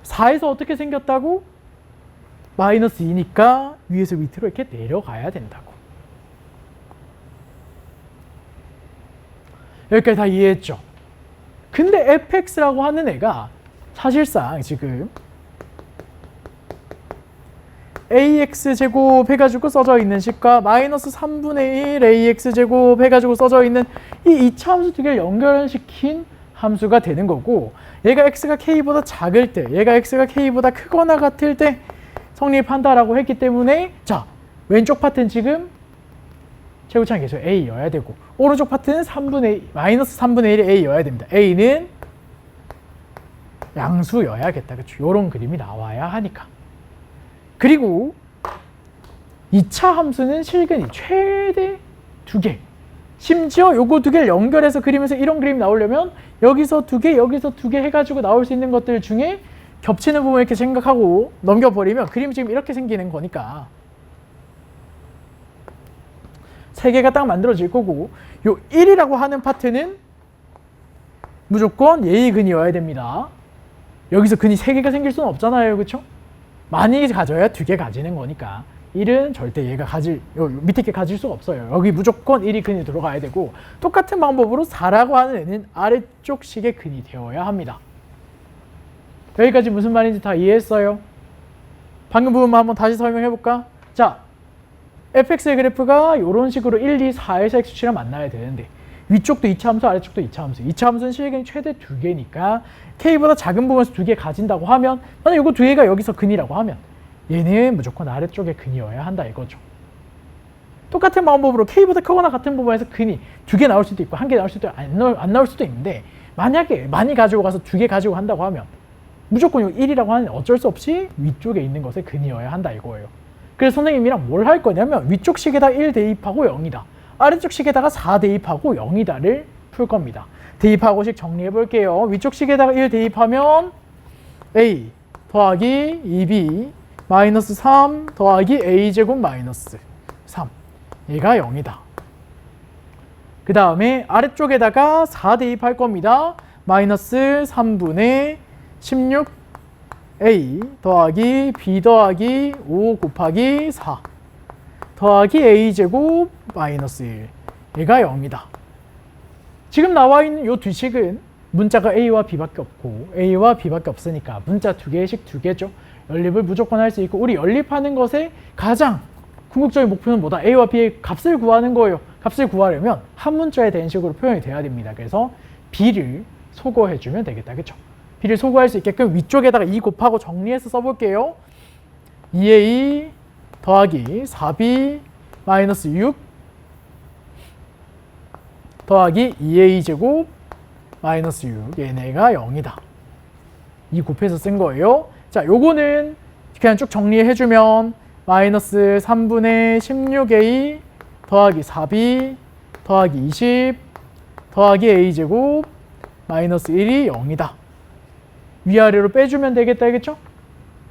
4에서 어떻게 생겼다고? 마이너스 2니까 위에서 밑으로 이렇게 내려가야 된다고. 여기까지 다 이해했죠? 근데 fx라고 하는 애가 사실상 지금 ax제곱 해가지고 써져 있는 식과 마이너스 3분의 1 ax제곱 해가지고 써져 있는 이 2차 함수 두 개를 연결시킨 함수가 되는 거고 얘가 x가 k보다 작을 때 얘가 x가 k보다 크거나 같을 때 성립한다라고 했기 때문에 자, 왼쪽 파트는 지금 최고차항 계수 a여야 되고 오른쪽 파트는 마이너스 3분의 1의 a여야 됩니다. a는 양수여야겠다. 그렇죠? 요런 그림이 나와야 하니까. 그리고 2차 함수는 실근이 최대 2개. 심지어 요거 2개를 연결해서 그리면서 이런 그림이 나오려면 여기서 2개, 여기서 2개 해가지고 나올 수 있는 것들 중에 겹치는 부분 이렇게 생각하고 넘겨버리면 그림이 지금 이렇게 생기는 거니까 3개가 딱 만들어질 거고 요 1이라고 하는 파트는 무조건 예의 근이어야 됩니다. 여기서 근이 3개가 생길 수는 없잖아요. 그렇죠? 많이 가져야 2개 가지는 거니까 1은 절대 얘가 밑에 게 가질 수가 없어요. 여기 무조건 1이 근이 들어가야 되고, 똑같은 방법으로 4라고 하는 애는 아래쪽 식의 근이 되어야 합니다. 여기까지 무슨 말인지 다 이해했어요? 방금 부분만 한번 다시 설명해 볼까? 자, fx의 그래프가 이런 식으로 1, 2, 4에서 x축이랑 만나야 되는데, 위쪽도 2차함수, 아래쪽도 2차함수. 2차함수는 실근이 최대 2개니까 k보다 작은 부분에서 2개 가진다고 하면, 만약 이거 2개가 여기서 근이라고 하면 얘는 무조건 아래쪽에 근이어야 한다 이거죠. 똑같은 방법으로 k보다 크거나 같은 부분에서 근이 2개 나올 수도 있고 1개 나올 수도 있고 안 나올 수도 있는데, 만약에 많이 가지고 가서 2개 가지고 간다고 하면 무조건 이 1이라고 하는 어쩔 수 없이 위쪽에 있는 것에 근이어야 한다 이거예요. 그래서 선생님이랑 뭘 할 거냐면 위쪽 식에다 1 대입하고 0이다, 아래쪽 식에다가 4 대입하고 0이다를 풀 겁니다. 대입하고식 정리해 볼게요. 위쪽 식에다가 1 대입하면 a 더하기 2b 마이너스 3 더하기 a제곱 마이너스 3, 얘가 0이다. 그 다음에 아래쪽에다가 4 대입할 겁니다. 마이너스 3분의 16a 더하기 b 더하기 5 곱하기 4 더하기 a제곱 마이너스 1, 얘가 0이다. 지금 나와 있는 이 두 식은 문자가 a와 b밖에 없고 a와 b밖에 없으니까 문자 2개씩 2개죠. 연립을 무조건 할 수 있고, 우리 연립하는 것의 가장 궁극적인 목표는 뭐다? a와 b의 값을 구하는 거예요. 값을 구하려면 한 문자에 대한 식으로 표현이 돼야 됩니다. 그래서 b를 소거해주면 되겠다. 그쵸? b를 소거할 수 있게끔 위쪽에다가 2 곱하고 정리해서 써볼게요. 2a 더하기 4b 마이너스 6 더하기 2a 제곱 마이너스 6, 얘네가 0이다. 2 곱해서 쓴 거예요. 자, 요거는 그냥 쭉 정리해주면 마이너스 3분의 16a 더하기 4b 더하기 20 더하기 a 제곱 마이너스 1이 0이다. 위아래로 빼주면 되겠다, 알겠죠?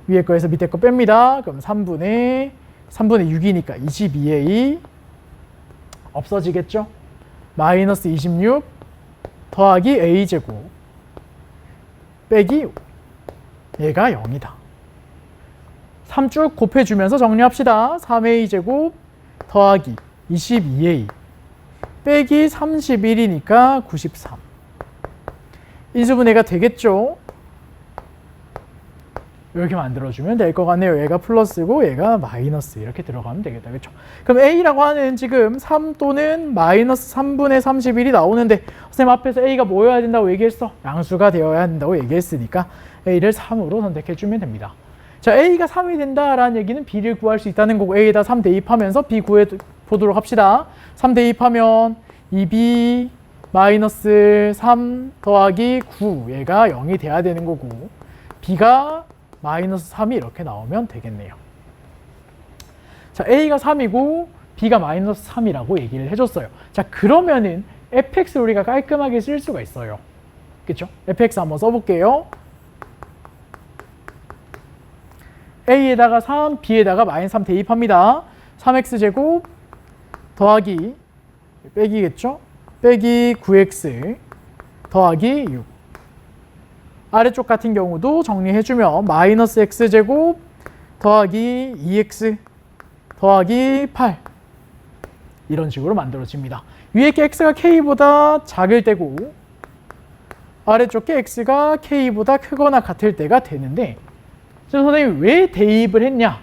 위에 거에서 밑에 거 뺍니다. 그럼 3분의 6이니까 22a 없어지겠죠? 마이너스 26 더하기 a제곱 빼기 6, 얘가 0이다. 3 쭉 곱해주면서 정리합시다. 3a제곱 더하기 22a 빼기 31이니까 93. 인수분해가 되겠죠? 이렇게 만들어주면 될 것 같네요. 얘가 플러스고 얘가 마이너스, 이렇게 들어가면 되겠다. 그렇죠? 그럼 a라고 하는 지금 3 또는 마이너스 3분의 31이 나오는데, 선생님 앞에서 a가 뭐여야 된다고 얘기했어? 양수가 되어야 된다고 얘기했으니까 a를 3으로 선택해주면 됩니다. 자, a가 3이 된다라는 얘기는 b를 구할 수 있다는 거고, a에다 3 대입하면서 b 구해보도록 합시다. 3 대입하면 2b 마이너스 3 더하기 9, 얘가 0이 돼야 되는 거고, b가 마이너스 3이 이렇게 나오면 되겠네요. 자, a가 3이고 b가 마이너스 3이라고 얘기를 해줬어요. 자, 그러면은 fx를 우리가 깔끔하게 쓸 수가 있어요. 그쵸? fx 한번 써볼게요. a에다가 3, b에다가 마이너스 3 대입합니다. 3x제곱 더하기 빼기겠죠? 빼기 9x 더하기 6. 아래쪽 같은 경우도 정리해주면 마이너스 x제곱 더하기 2x 더하기 8, 이런 식으로 만들어집니다. 위에 게 x가 k보다 작을 때고 아래쪽 게 x가 k보다 크거나 같을 때가 되는데, 선생님이 왜 대입을 했냐?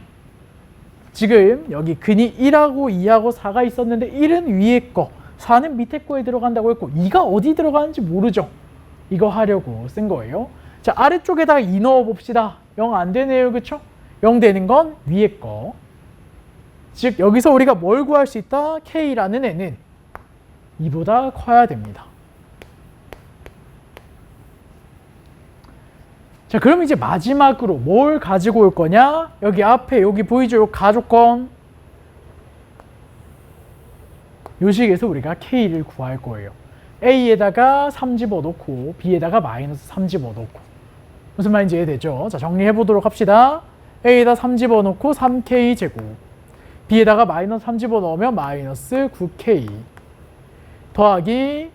지금 여기 근이 1하고 2하고 4가 있었는데 1은 위에 거, 4는 밑에 거에 들어간다고 했고 2가 어디 들어가는지 모르죠. 이거 하려고 쓴 거예요. 자, 아래쪽에다가 2 넣어봅시다. 0 안 되네요. 그쵸? 0 되는 건 위에 거. 즉 여기서 우리가 뭘 구할 수 있다? k라는 애는 2보다 커야 됩니다. 자, 그럼 이제 마지막으로 뭘 가지고 올 거냐? 여기 앞에 여기 보이죠? 요 가조건. 요 식에서 우리가 k를 구할 거예요. a에다가 3 집어넣고 b에다가 마이너스 3 집어넣고. 무슨 말인지 이해되죠? 자, 정리해 보도록 합시다. a에다 3 집어넣고 3k 제곱, b에다가 마이너스 3 집어넣으면 마이너스 9k 더하기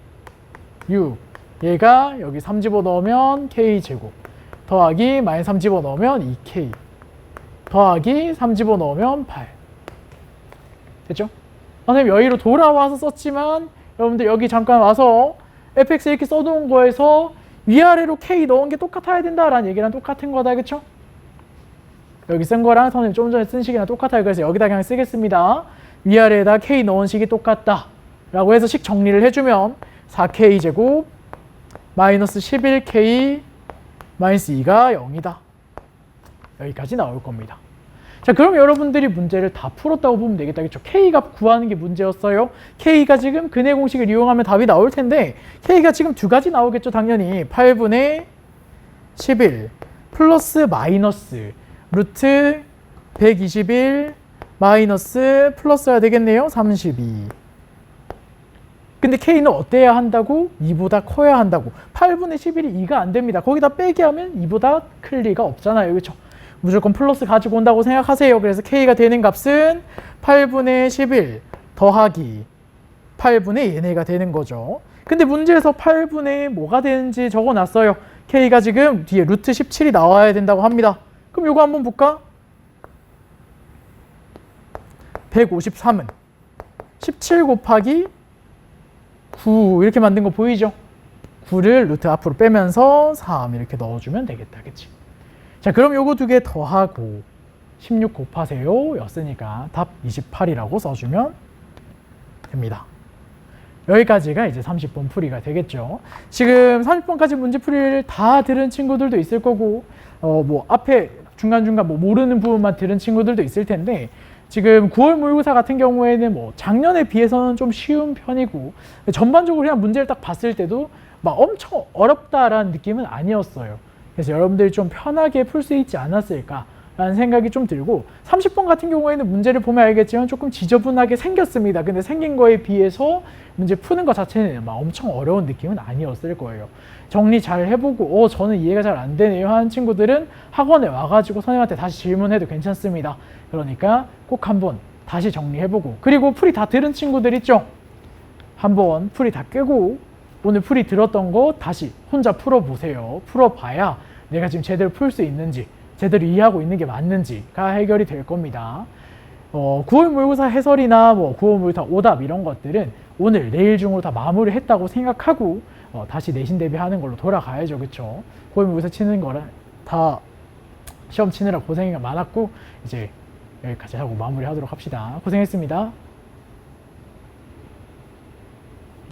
6, 얘가 여기 3 집어넣으면 k 제곱 더하기 마이너스 3 집어넣으면 2k 더하기 3 집어넣으면 8, 그쵸? 선생님 여기로 돌아와서 썼지만 여러분들 여기 잠깐 와서 fx 이렇게 써놓은 거에서 위아래로 k 넣은 게 똑같아야 된다라는 얘기랑 똑같은 거다. 그쵸? 여기 쓴 거랑 선생님 좀 전에 쓴 식이랑 똑같아요. 그래서 여기다 그냥 쓰겠습니다. 위아래에다 k 넣은 식이 똑같다 라고 해서 식 정리를 해주면 4k제곱 마이너스 11k 마이너스 2가 0이다. 여기까지 나올 겁니다. 자, 그럼 여러분들이 문제를 다 풀었다고 보면 되겠다. 그렇죠? K값 구하는 게 문제였어요. K가 지금 근해 공식을 이용하면 답이 나올 텐데 K가 지금 두 가지 나오겠죠. 당연히 8분의 11 플러스 마이너스 루트 121 마이너스 플러스가 되겠네요. 32. 근데 K는 어때야 한다고? 2보다 커야 한다고. 8분의 11이 2가 안 됩니다. 거기다 빼기 하면 2보다 클 리가 없잖아요. 그렇죠? 무조건 플러스 가지고 온다고 생각하세요. 그래서 K가 되는 값은 8분의 11 더하기 8분의 얘네가 되는 거죠. 근데 문제에서 8분의 뭐가 되는지 적어놨어요. K가 지금 뒤에 루트 17이 나와야 된다고 합니다. 그럼 이거 한번 볼까? 153은 17 곱하기 9 이렇게 만든 거 보이죠? 9를 루트 앞으로 빼면서 3 이렇게 넣어주면 되겠다. 그치? 자, 그럼 요거 두 개 더하고 16 곱하세요 였으니까 답 28이라고 써주면 됩니다. 여기까지가 이제 30번 풀이가 되겠죠. 지금 30번까지 문제 풀이를 다 들은 친구들도 있을 거고 뭐 앞에 중간중간 뭐 모르는 부분만 들은 친구들도 있을 텐데 지금 9월 모의고사 같은 경우에는 뭐 작년에 비해서는 좀 쉬운 편이고 전반적으로 그냥 문제를 딱 봤을 때도 막 엄청 어렵다라는 느낌은 아니었어요. 그래서 여러분들이 좀 편하게 풀 수 있지 않았을까라는 생각이 좀 들고 30번 같은 경우에는 문제를 보면 알겠지만 조금 지저분하게 생겼습니다. 근데 생긴 거에 비해서 문제 푸는 것 자체는 막 엄청 어려운 느낌은 아니었을 거예요. 정리 잘 해보고 저는 이해가 잘 안 되네요 하는 친구들은 학원에 와가지고 선생님한테 다시 질문해도 괜찮습니다. 그러니까 꼭 한번 다시 정리해보고 그리고 풀이 다 들은 친구들 있죠? 한번 풀이 다 끄고 오늘 풀이 들었던 거 다시 혼자 풀어보세요. 풀어봐야 내가 지금 제대로 풀 수 있는지 제대로 이해하고 있는 게 맞는지가 해결이 될 겁니다. 9월 모의고사 해설이나 뭐 9월 모의고사 오답 이런 것들은 오늘 내일 중으로 다 마무리했다고 생각하고 다시 내신 대비하는 걸로 돌아가야죠. 그쵸? 9월 모의고사 치는 거랑 다 시험 치느라 고생이 많았고 이제 여기까지 하고 마무리하도록 합시다. 고생했습니다.